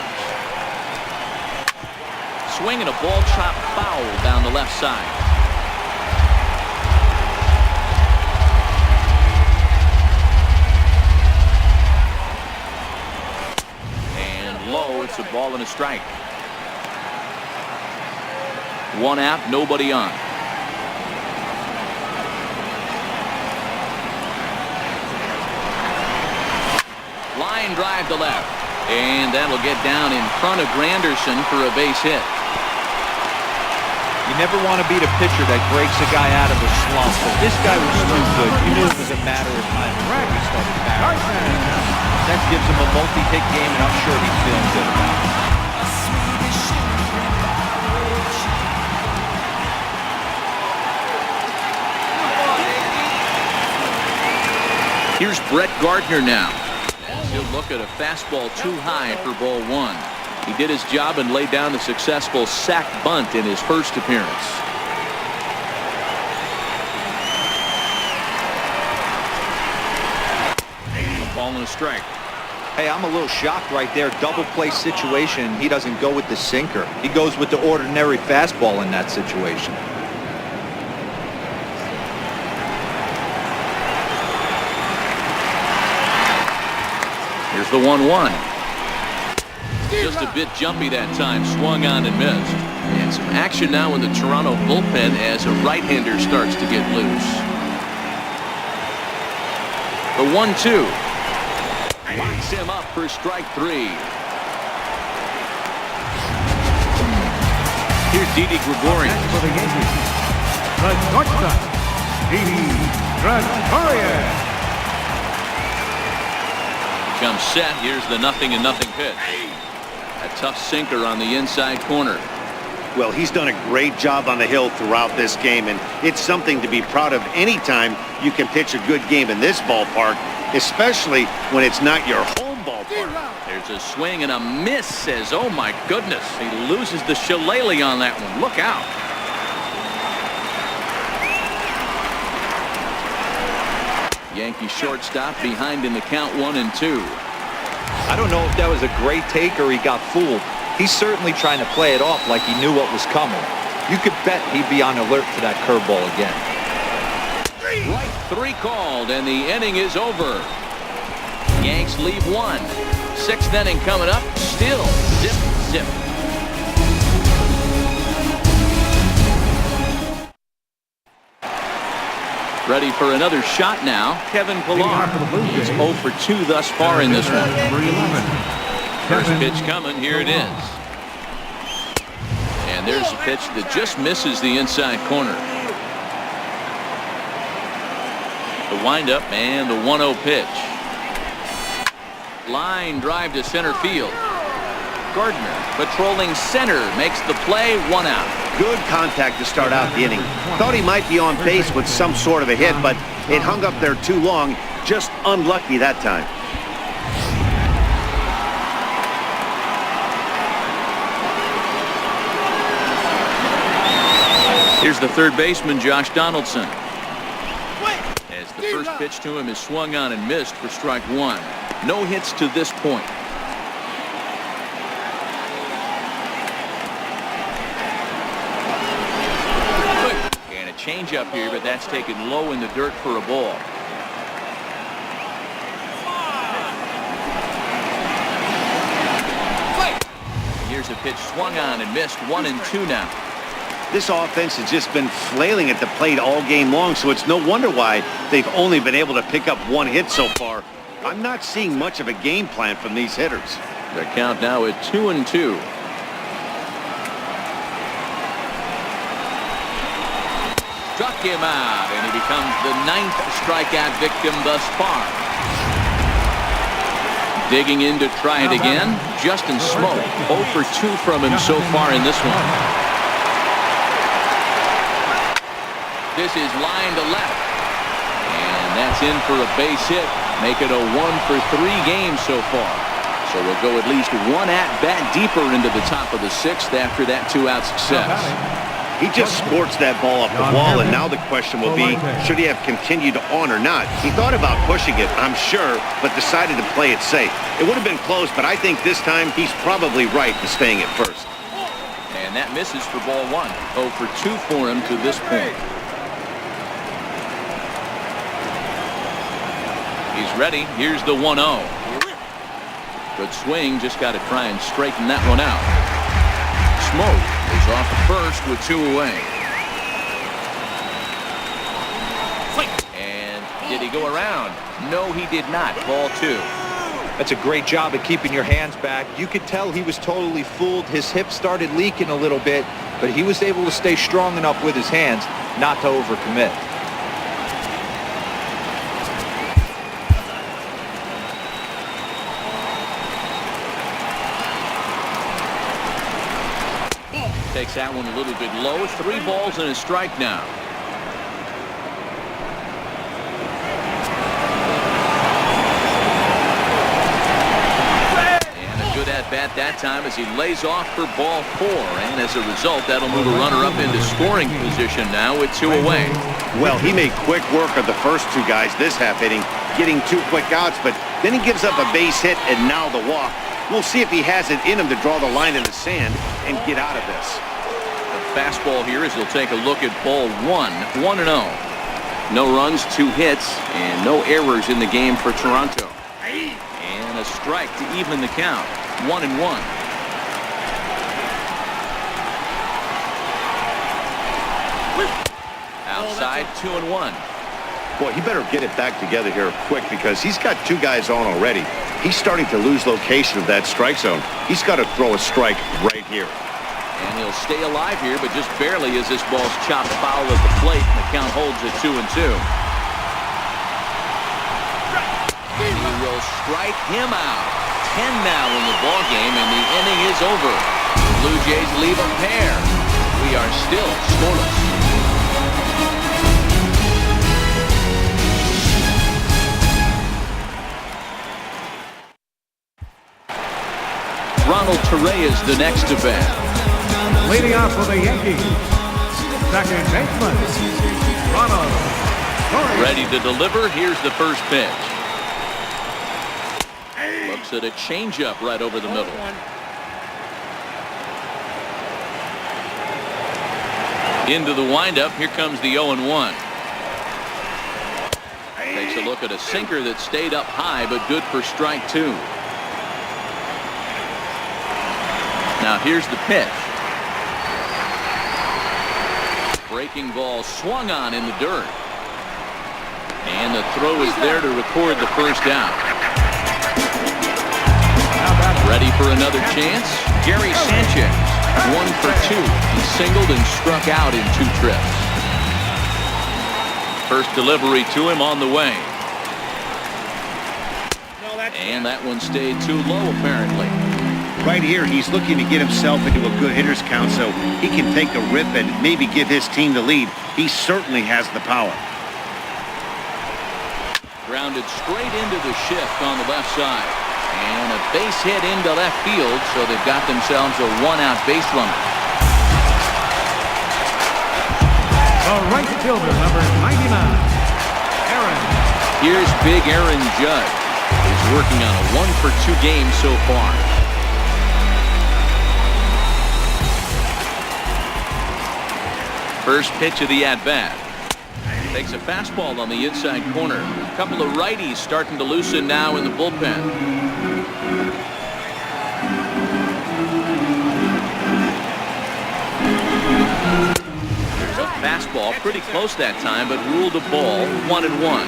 Swing and a ball chopped foul down the left side. And low. It's a ball and a strike. 1 out, nobody on. Line drive to left, and that'll get down in front of Granderson for a base hit. You never want to beat a pitcher that breaks a guy out of a slump, but this guy was too good. You knew it was a matter of time before he started batting. That gives him a multi-hit game, and I'm sure he's feeling good about it. Here's Brett Gardner now. He'll look at a fastball too high for ball 1. He did his job and laid down a successful sac bunt in his first appearance. a strike. Hey, I'm a little shocked right there. Double play situation. He doesn't go with the sinker. He goes with the ordinary fastball in that situation. Here's the 1-1. Just a bit jumpy that time. Swung on and missed. And some action now in the Toronto bullpen as a right-hander starts to get loose. The 1-2. Locks him up for strike 3. Here's Didi Gregorius. For the Yankees, the shortstop, Didi Gregorius. Comes set. Here's the 0-0 pitch. A tough sinker on the inside corner. Well, he's done a great job on the hill throughout this game, and it's something to be proud of anytime you can pitch a good game in this ballpark, especially when it's not your home ballpark. There's a swing and a miss. As oh my goodness, he loses the shillelagh on that one. Look out. Yankee shortstop behind in the count 1-2. I don't know if that was a great take or he got fooled. He's certainly trying to play it off like he knew what was coming. You could bet he'd be on alert for that curveball again. Right 3 called, and the inning is over. Yanks leave 1. 6th inning coming up. Still zip, zip. Ready for another shot now. Kevin Pillar. He's 0 for 2 thus far in this one. First pitch coming. Here it is. And there's a pitch that just misses the inside corner. The windup and the 1-0 pitch. Line drive to center field. Gardner patrolling center makes the play. 1 out. Good contact to start out the inning. Thought he might be on base with some sort of a hit, but it hung up there too long. Just unlucky that time. Here's the third baseman, Josh Donaldson. As the first pitch to him is swung on and missed for strike 1. No hits to this point. And a changeup here, but that's taken low in the dirt for a ball. Here's a pitch swung on and missed. 1-2 now. This offense has just been flailing at the plate all game long, so it's no wonder why they've only been able to pick up 1 hit so far. I'm not seeing much of a game plan from these hitters. The count now at 2-2. Struck him out, and he becomes the 9th strikeout victim thus far. Digging in to try it again, Justin Smoke. 0 for 2 from him so far in this one. This is line to left. And that's in for a base hit. Make it a 1 for 3 games so far. So we'll go at least 1 at-bat deeper into the top of the 6th after that 2-out success. He just squirts that ball off the wall, and now the question will be, should he have continued on or not? He thought about pushing it, I'm sure, but decided to play it safe. It would have been close, but I think this time he's probably right in staying at first. And that misses for ball 1. 0 for 2 for him to this point. He's ready. Here's the 1-0. Good swing. Just got to try and straighten that one out. Smoke is off at first with 2 away. And did he go around? No, he did not. Ball 2. That's a great job of keeping your hands back. You could tell he was totally fooled. His hip started leaking a little bit, but he was able to stay strong enough with his hands not to overcommit. Takes that one a little bit low. 3 balls and a strike now. And a good at-bat that time as he lays off for ball 4. And as a result, that'll move a runner up into scoring position now with 2 away. Well, he made quick work of the first 2 guys this half inning. getting 2 quick outs, but then he gives up a base hit and now the walk. We'll see if he has it in him to draw the line in the sand and get out of this. The fastball here as he'll take a look at ball 1-0. No runs, 2 hits, and no errors in the game for Toronto. And a strike to even the count. 1-1. Outside, 2-1. Boy, he better get it back together here quick because he's got 2 guys on already. He's starting to lose location of that strike zone. He's got to throw a strike right here. And he'll stay alive here, but just barely as this ball's chopped foul at the plate. And the count holds at 2-2. He will strike him out. 10 now in the ball game, and the inning is over. The Blue Jays leave a pair. We are still scoreless. Ronald Torreyes the next to bat. Leading off for the Yankees, second baseman, Ronald Torreyes. Ready to deliver. Here's the first pitch. Looks at a changeup right over the middle. Into the windup. Here comes the 0-1. Takes a look at a sinker that stayed up high, but good for strike 2. Now here's the pitch. Breaking ball swung on in the dirt. And the throw is there to record the first out. Ready for another chance? Gary Sanchez, 1 for 2. He singled and struck out in 2 trips. First delivery to him on the way. And that one stayed too low apparently. Right here, he's looking to get himself into a good hitter's count so he can take a rip and maybe give his team the lead. He certainly has the power. Grounded straight into the shift on the left side. And a base hit into left field, so they've got themselves a 1-out base runner. The right fielder, number 99, Aaron. Here's big Aaron Judge. He's working on a 1 for 2 game so far. First pitch of the at-bat. Takes a fastball on the inside corner. A couple of righties starting to loosen now in the bullpen. There's a fastball pretty close that time, but ruled a ball. 1-1.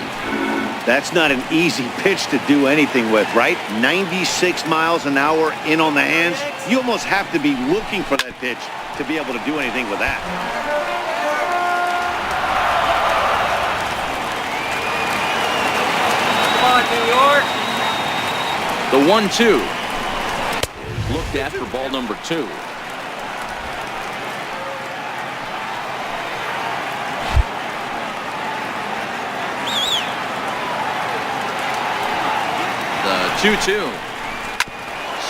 That's not an easy pitch to do anything with, right? 96 miles an hour in on the hands. You almost have to be looking for that pitch to be able to do anything with that. New York. The 1-2 is looked at for ball number 2. The 2-2.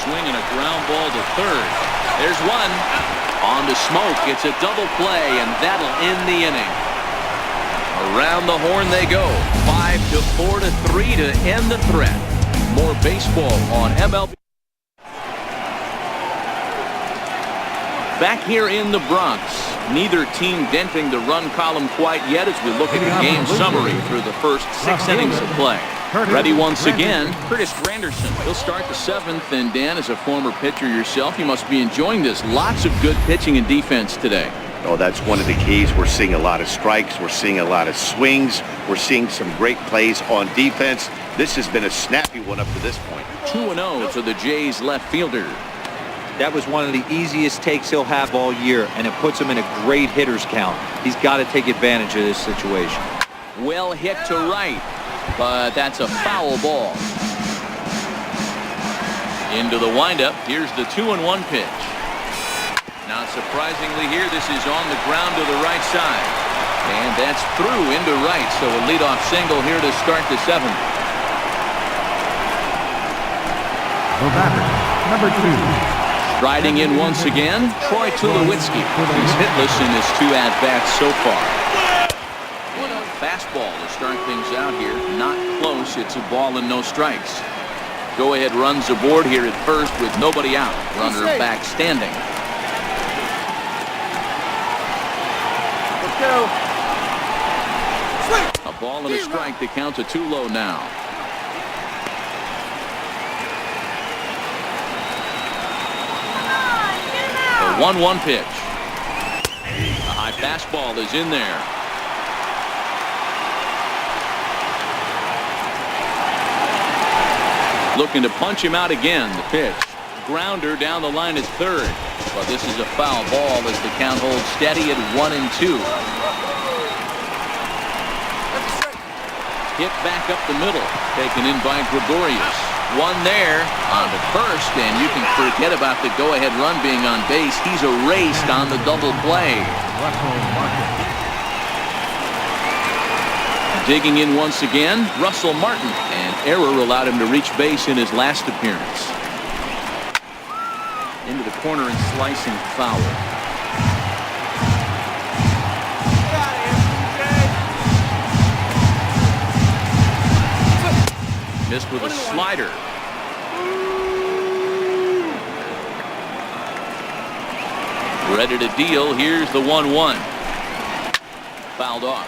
Swinging a ground ball to third. There's one. On to Smoke. It's a double play, and that'll end the inning. Around the horn they go. 5-4-3 to end the threat. More baseball on MLB. Back here in the Bronx. Neither team denting the run column quite yet as we look at the game summary through the first 6 innings of play. Ready once again, Curtis Granderson. He'll start the 7th, and Dan, as a former pitcher yourself, you must be enjoying this. Lots of good pitching and defense today. Oh, that's one of the keys. We're seeing a lot of strikes. We're seeing a lot of swings. We're seeing some great plays on defense. This has been a snappy one up to this point. 2-0 to the Jays left fielder. That was one of the easiest takes he'll have all year, and it puts him in a great hitter's count. He's got to take advantage of this situation. Well hit to right, but that's a foul ball. Into the windup. Here's the 2-1 pitch. Not surprisingly here, this is on the ground to the right side. And that's through into right, so a leadoff single here to start the 7th. The batter, number 2. Striding in once again, Troy Tulowitzki. He's hitless in his 2 at-bats so far. fastball to start things out here. Not close. It's a ball and no strikes. Go-ahead runs aboard here at first with nobody out. Runner back standing. Let's go. A ball and a strike. The count's a 2-low now. The 1-1 pitch. A high fastball is in there. Looking to punch him out again. The pitch. Grounder down the line is third. But this is a foul ball as the count holds steady at 1-2. Hit back up the middle. Taken in by Gregorius. One there on the first, and you can forget about the go-ahead run being on base. He's erased on the double play. Digging in once again, Russell Martin. An error allowed him to reach base in his last appearance. Into the corner and slicing foul. Missed with a slider. Ready to deal. Here's the 1-1. Fouled off.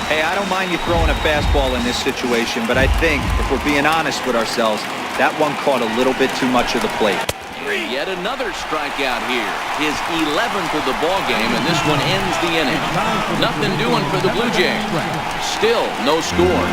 Hey, I don't mind you throwing a fastball in this situation, but I think if we're being honest with ourselves, that one caught a little bit too much of the plate. Yet another strikeout here. His 11th of the ball game, and this one ends the inning. Nothing doing for the Blue Jays. Still no score.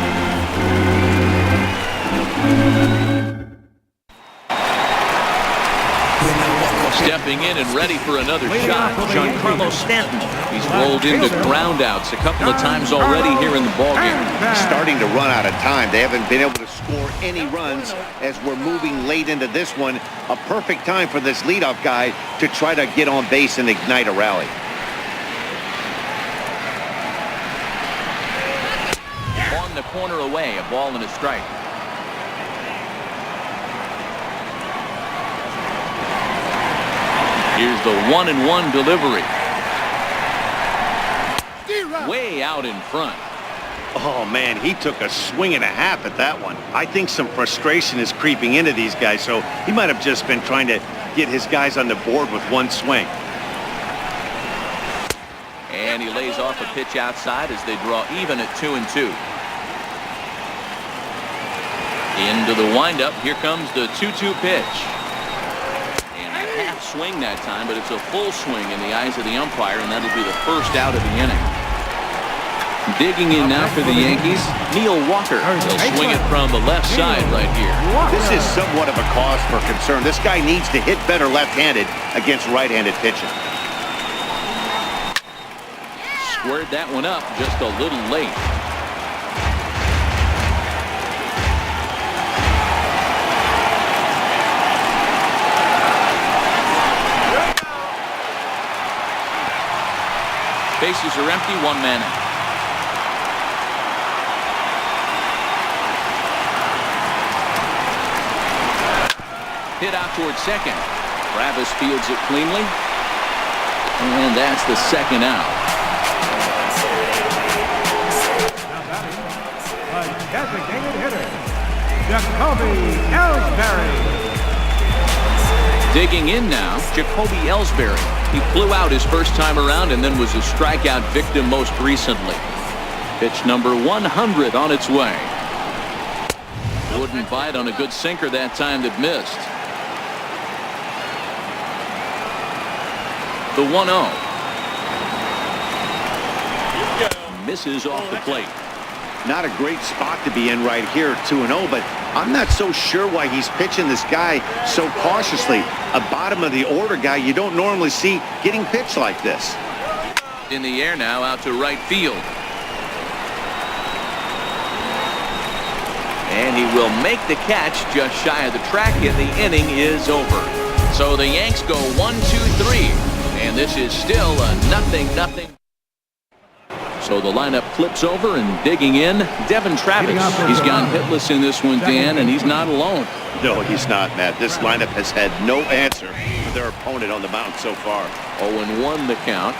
Stepping in and ready for another shot, Giancarlo Stanton. He's rolled into groundouts a couple of times already here in the ballgame. Starting to run out of time. They haven't been able to score any runs as we're moving late into this one. A perfect time for this leadoff guy to try to get on base and ignite a rally. On the corner away, a ball and a strike. Here's the 1-1 delivery. Way out in front. Oh, man, he took a swing and a half at that one. I think some frustration is creeping into these guys, so he might have just been trying to get his guys on the board with one swing. And he lays off a pitch outside as they draw even at 2-2. Into the windup. Here comes the 2-2 pitch. Half swing that time, but it's a full swing in the eyes of the umpire, and that'll be the first out of the inning. Digging in now for the Yankees, Neil Walker. He'll swing it from the left side right here. This is somewhat of a cause for concern. This guy needs to hit better left-handed against right-handed pitching. Squared that one up just a little late. Bases are empty, one man out. Hit out towards second. Travis fields it cleanly. And that's the second out. A designated hitter, Jacoby Ellsbury. Digging in now, Jacoby Ellsbury. He flew out his first time around and then was a strikeout victim most recently. Pitch number 100 on its way. Wouldn't bite on a good sinker that time that missed. The 1-0. Misses off the plate. Not a great spot to be in right here, 2-0, but I'm not so sure why he's pitching this guy so cautiously. A bottom of the order guy you don't normally see getting pitched like this. In the air now, out to right field. And he will make the catch just shy of the track, and the inning is over. So the Yanks go 1-2-3, and this is still a 0-0. So the lineup flips over, and digging in, Devin Travis. He's gone hitless in this one, Dan, and he's not alone. No, he's not, Matt. This lineup has had no answer for their opponent on the mound so far. 0-1 the count.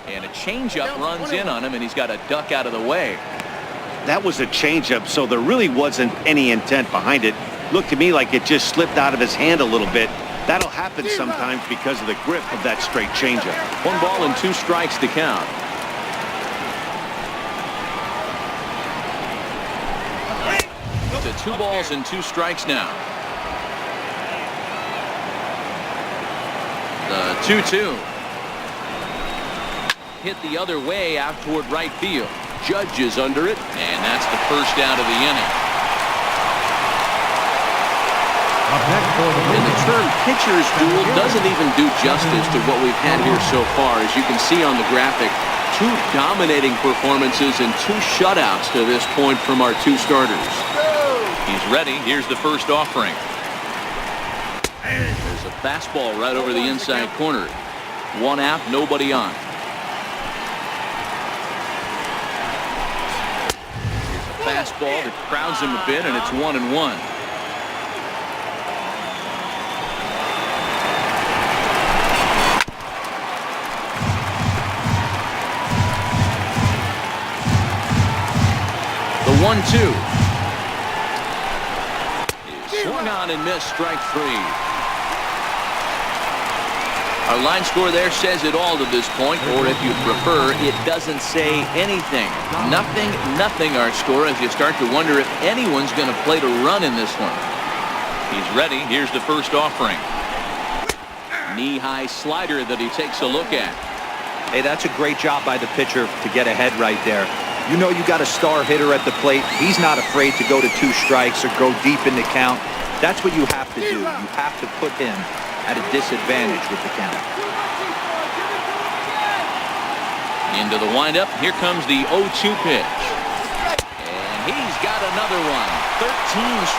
And a changeup runs in on him, and he's got a duck out of the way. That was a changeup, so there really wasn't any intent behind it. Looked to me like it just slipped out of his hand a little bit. That'll happen sometimes because of the grip of that straight changeup. 1 ball and 2 strikes to count. To 2 balls and 2 strikes now. The 2-2. Hit the other way out toward right field. Judge is under it, and that's the first out of the inning. And the term pitcher's duel doesn't even do justice to what we've had here so far. As you can see on the graphic, 2 dominating performances and 2 shutouts to this point from our 2 starters. He's ready. Here's the first offering. There's a fastball right over the inside corner. 1 out, nobody on. Here's a fastball that crowds him a bit, and it's 1-1. The 1-2. Swung on and missed, strike 3. Our line score there says it all to this point, or if you prefer, it doesn't say anything. Nothing our score, as you start to wonder if anyone's going to play to run in this one. He's ready. Here's the first offering. Knee-high slider that he takes a look at. Hey, that's a great job by the pitcher to get ahead right there. You know you got a star hitter at the plate. He's not afraid to go to 2 strikes or go deep in the count. That's what you have to do. You have to put him at a disadvantage with the count. Into the windup. Here comes the 0-2 pitch. And he's got another one. 13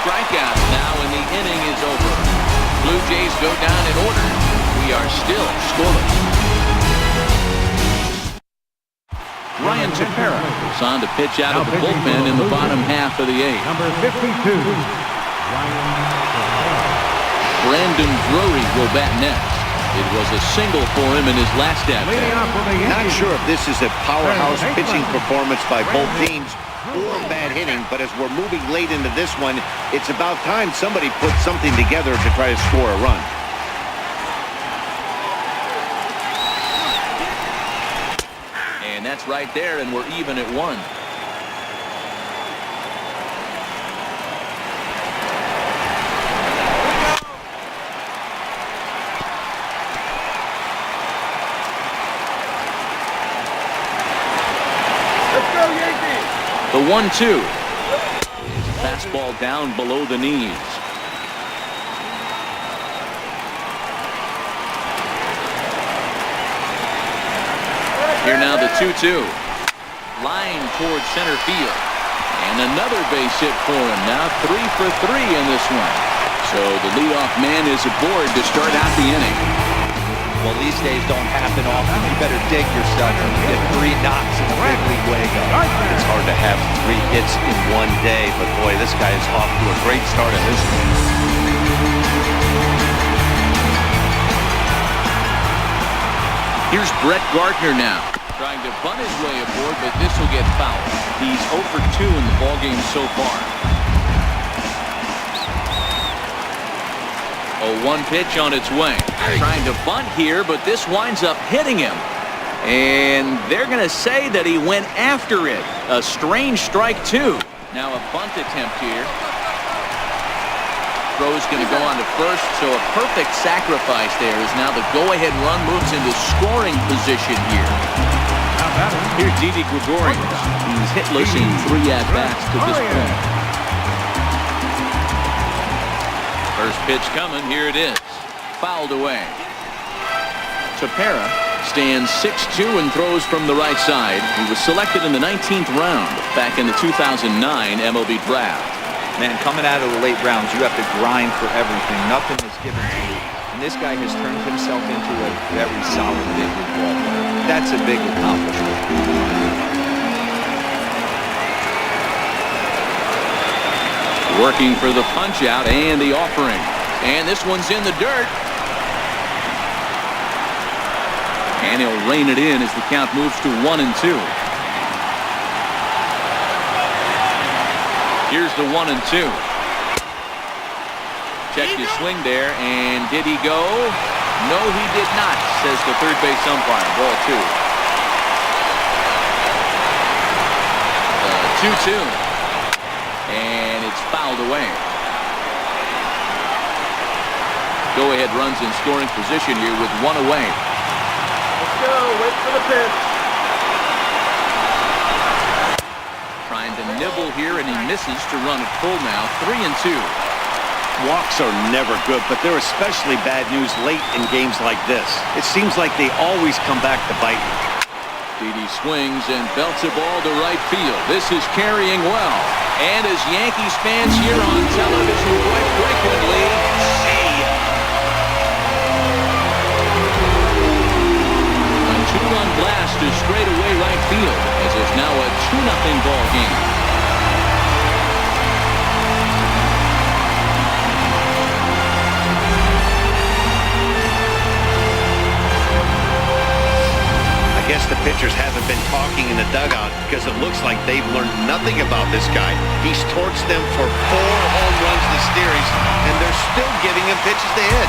strikeouts now, and the inning is over. Blue Jays go down in order. We are still scoreless. Ryan Tepera is on to pitch out of the bullpen in the bottom half of the 8th. Number 52, Brandon Drury will bat next. It was a single for him in his last at-bat. Not sure if this is a powerhouse pitching performance by both teams or bad hitting, but as we're moving late into this one, it's about time somebody put something together to try to score a run. And that's right there, and we're even at 1. Let's go, Yankees! The 1-2 is a fastball down below the knees. Here now the 2-2. Line towards center field. And another base hit for him. Now 3 for 3 in this one. So the leadoff man is aboard to start out the inning. Well, these days don't happen often. You better dig yourself and get 3 knocks in the big league way. It's hard to have 3 hits in one day, but boy, this guy is off to a great start in this game. Here's Brett Gardner now, trying to bunt his way aboard, but this will get fouled. He's 0 for 2 in the ballgame so far. 0-1 pitch on its way. Trying to bunt here, but this winds up hitting him. And they're going to say that he went after it. A strange strike, too. Now a bunt attempt here. Throw's going to go on to first, so a perfect sacrifice there as now the go-ahead run moves into scoring position here. Here's Didi Gregorius. He's hitless in 3 at-bats to this point. First pitch coming. Here it is. Fouled away. Tepera stands 6'2" and throws from the right side. He was selected in the 19th round back in the 2009 MLB Draft. Man, coming out of the late rounds, you have to grind for everything. Nothing is given to you. And this guy has turned himself into a very solid big league ball player. That's a big accomplishment. Working for the punch out and the offering. And this one's in the dirt. And he'll rein it in as the count moves to 1-2. Here's the 1-2. Check his swing there, and did he go? No, he did not, says the third base umpire. Ball 2. 2-2. And it's fouled away. Go-ahead runs in scoring position here with one away. Let's go. Wait for the pitch. Trying to nibble here, and he misses to run it full now. 3-2. Walks are never good, but they're especially bad news late in games like this. It seems like they always come back to bite you. Didi swings and belts a ball to right field. This is carrying well. And as Yankees fans here on television quite frequently see, a 2-run blast to straightaway right field as it's now a 2-0 ball game. I guess the pitchers haven't been talking in the dugout because it looks like they've learned nothing about this guy. He's torched them for 4 home runs this series, and they're still giving him pitches to hit.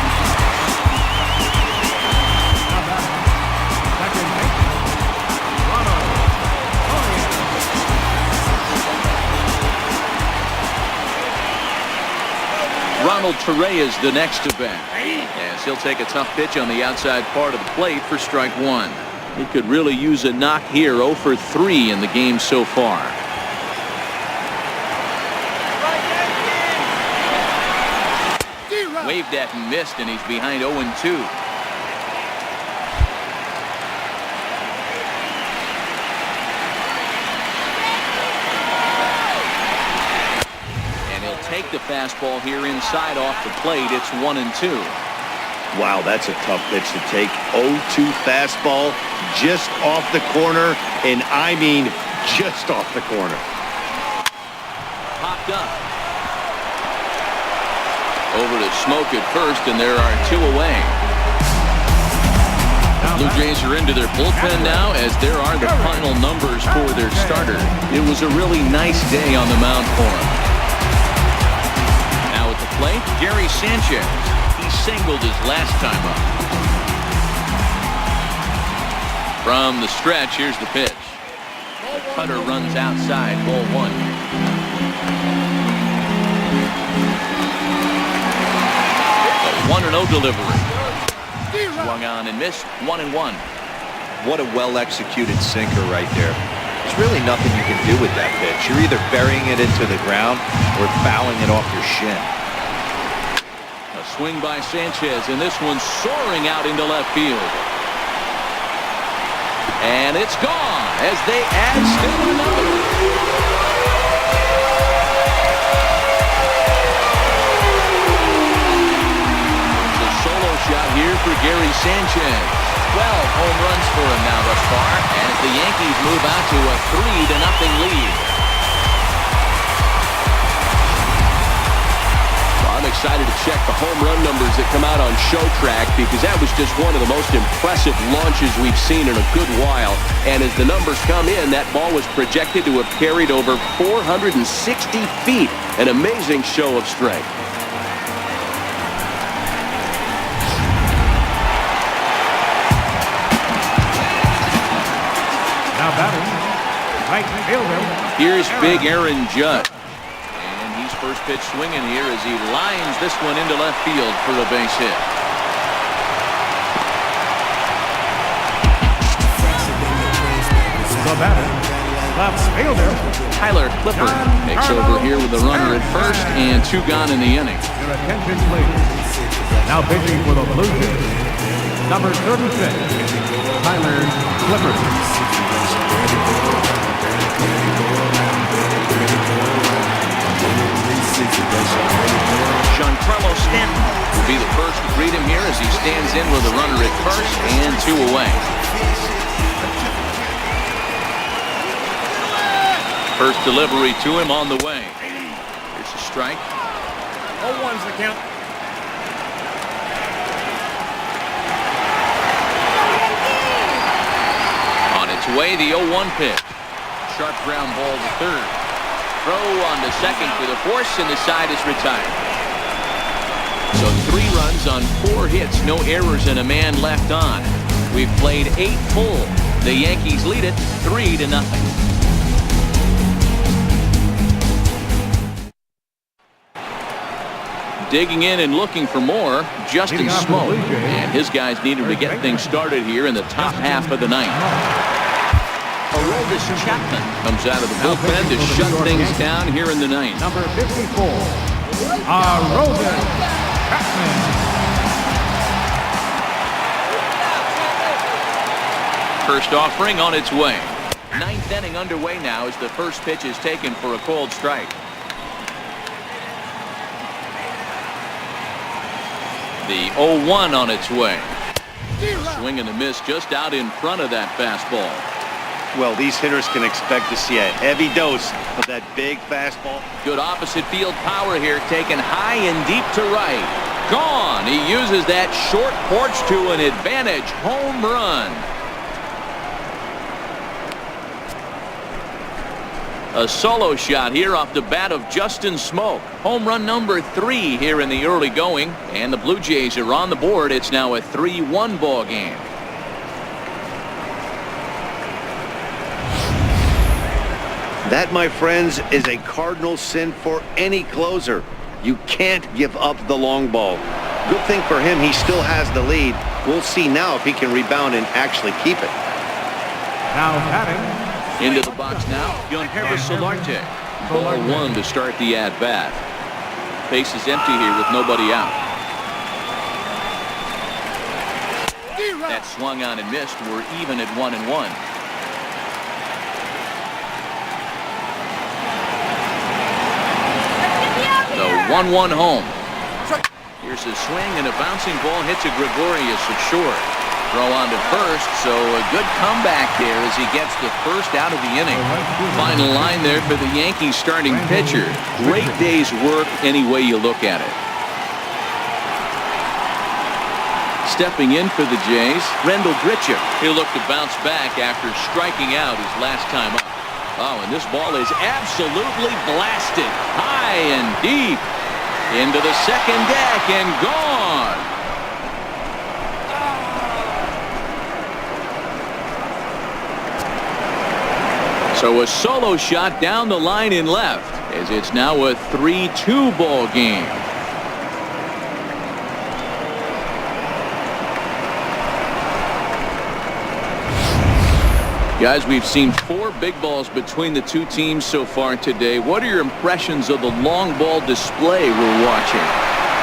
Ronald Torreyes the next to bat. Yes, he'll take a tough pitch on the outside part of the plate for strike 1. He could really use a knock here. 0 for 3 in the game so far. Waved at and missed, and he's behind 0-2. And he'll take the fastball here inside off the plate. It's 1-2. Wow, that's a tough pitch to take. 0-2 fastball just off the corner, and I mean just off the corner. Popped up. Over to Smoke at first, and there are 2 away. The Blue Jays are into their bullpen now, as there are the final numbers for their starter. It was a really nice day on the mound for him. Now at the plate, Gary Sanchez. He singled his last time up. From the stretch, here's the pitch. The cutter runs outside, ball 1. A 1-0 delivery. Swung on and missed. 1-1. What a well-executed sinker right there. There's really nothing you can do with that pitch. You're either burying it into the ground or fouling it off your shin. A swing by Sanchez, and this one's soaring out into left field. And it's gone as they add still another. It's a solo shot here for Gary Sanchez. 12 home runs for him now thus far, as the Yankees move out to a 3-0 lead. I'm excited to check the home run numbers that come out on Showtrack, because that was just one of the most impressive launches we've seen in a good while. And as the numbers come in, that ball was projected to have carried over 460 feet. An amazing show of strength. Now batting, right fielder. Here's big Aaron Judge. First pitch swinging here as he lines this one into left field for a base hit. The batter, left fielder Tyler Clippard takes over here with the runner at first, and 2 gone in the inning. Your attention, please. Now pitching for the Blue Jays, number 36, Tyler Clippard. Giancarlo Stanton will be the first to greet him here as he stands in with a runner at first and 2 away. First delivery to him on the way. Here's a strike. 0-1's the count. On its way, the 0-1 pitch. Sharp ground ball to third. Throw on to second for the force, and the side is retired. So 3 runs on 4 hits, no errors, and a man left on. We've played 8 full. The Yankees lead it 3-0. Digging in and looking for more, Justin Smoke. And his guys need him to get things started here in the top half of the ninth. Aroldis Chapman comes out of the bullpen to shut things down here in the ninth. Number 54, Aroldis Chapman. First offering on its way. 9th inning underway now as the first pitch is taken for a cold strike. The 0-1 on its way. Swing and a miss just out in front of that fastball. Well, these hitters can expect to see a heavy dose of that big fastball. Good opposite field power here, taken high and deep to right. Gone. He uses that short porch to an advantage home run. A solo shot here off the bat of Justin Smoke. Home run number 3 here in the early going, and the Blue Jays are on the board. It's now a 3-1 ball game. That, my friends, is a cardinal sin for any closer. You can't give up the long ball. Good thing for him, he still has the lead. We'll see now if he can rebound and actually keep it. Now batting. Into the box now, Yankees Solarte. Ball 1 to start the at-bat. Base is empty here with nobody out. That swung on and missed. We're even at 1-1. The 1-1 home. Here's a swing and a bouncing ball hits a Gregorius at short. Throw on to first, so a good comeback there as he gets the first out of the inning. Final line there for the Yankees starting pitcher. Great day's work any way you look at it. Stepping in for the Jays, Rendell Grichuk. He'll look to bounce back after striking out his last time up. Oh, and this ball is absolutely blasted. High and deep. Into the second deck and gone. So a solo shot down the line in left as it's now a 3-2 ball game. Guys, we've seen 4 big balls between the two teams so far today. What are your impressions of the long ball display we're watching?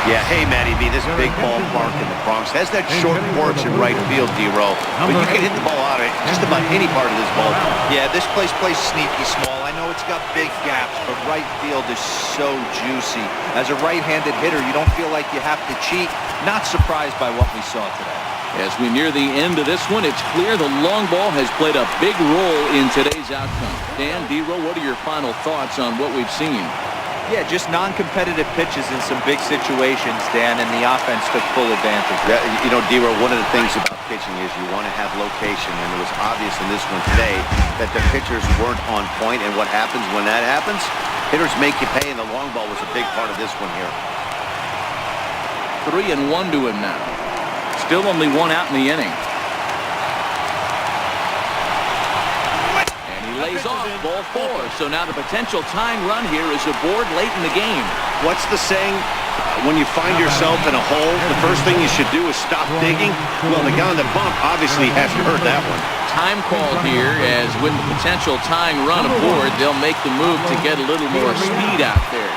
Yeah, hey, Matty B, this big ballpark in the Bronx has that short porch in right field, D-Row. But you can hit the ball out of it just about any part of this ballpark. Yeah, this place plays sneaky small. I know it's got big gaps, but right field is so juicy. As a right-handed hitter, you don't feel like you have to cheat. Not surprised by what we saw today. As we near the end of this one, it's clear the long ball has played a big role in today's outcome. Dan, D-Row, what are your final thoughts on what we've seen? Yeah, just non-competitive pitches in some big situations, Dan, and the offense took full advantage. Yeah, you know, D-Row, one of the things about pitching is you want to have location, and it was obvious in this one today that the pitchers weren't on point, and what happens when that happens? Hitters make you pay, and the long ball was a big part of this one here. 3-1 to him now. Still only 1 out in the inning. And he lays off ball 4. So now the potential tying run here is aboard late in the game. What's the saying? When you find yourself in a hole, the first thing you should do is stop digging. Well, the guy on the bump obviously hasn't heard that one. Time called here, as with the potential tying run aboard, they'll make the move to get a little more speed out there.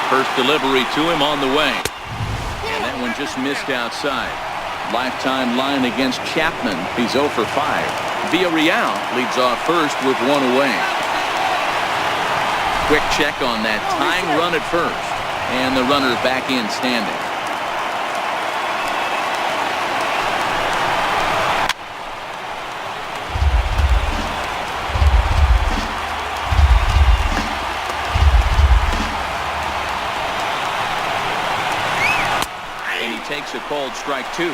First delivery to him on the way. And that one just missed outside. Lifetime line against Chapman. He's 0 for 5. Villarreal leads off first with 1 away. Quick check on that tying run at first. And the runner back in standing. And he takes a cold strike 2.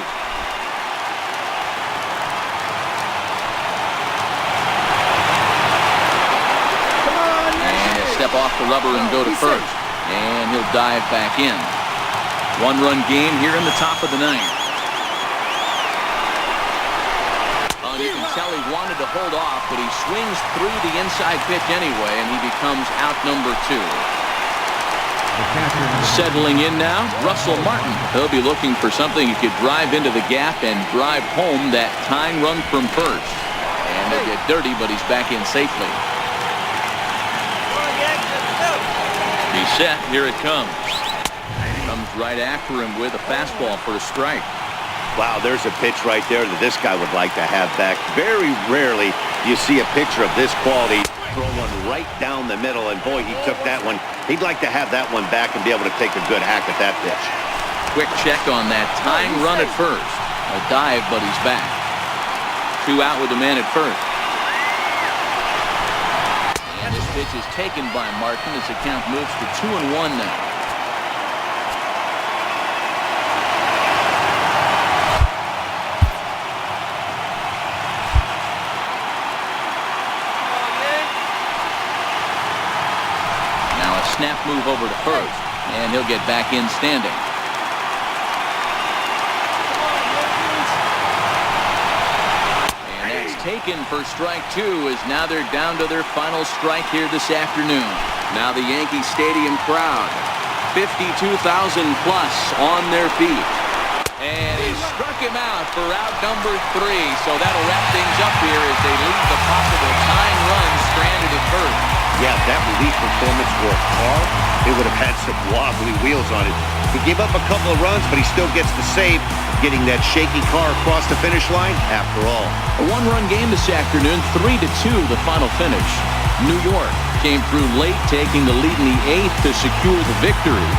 Step off the rubber and go to first. And he'll dive back in. 1-run game here in the top of the 9th. You can tell he wanted to hold off, but he swings through the inside pitch anyway, and he becomes out number 2. Settling in now, Russell Martin. He'll be looking for something he could drive into the gap and drive home that tying run from first. And they'll get dirty, but he's back in safely. He's set. Here it comes. Comes right after him with a fastball for a strike. Wow, there's a pitch right there that this guy would like to have back. Very rarely do you see a pitcher of this quality throw one right down the middle, and boy, he took that one. He'd like to have that one back and be able to take a good hack at that pitch. Quick check on that tying run at first. A dive, but he's back. 2 out with a man at first. And this pitch is taken by Martin as the count moves to 2-1 now. Snap move over to first, and he'll get back in standing. And that's taken for strike 2, as now they're down to their final strike here this afternoon. Now the Yankee Stadium crowd, 52,000 plus on their feet. And he struck him out for out number 3, so that'll wrap things up here as they leave the possible tying run stranded at first. Yeah, that relief performance for a car, it would have had some wobbly wheels on it. He gave up a couple of runs, but he still gets the save, getting that shaky car across the finish line after all. A 1-run game this afternoon, 3-2 the final finish. New York came through late, taking the lead in the 8th to secure the victory.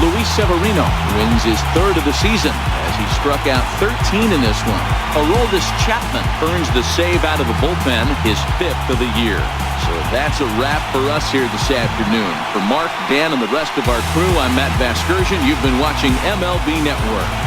Luis Severino wins his 3rd of the season as he struck out 13 in this one. Aroldis Chapman earns the save out of the bullpen, his 5th of the year. So that's a wrap for us here this afternoon. For Mark, Dan, and the rest of our crew, I'm Matt Vasgersian. You've been watching MLB Network.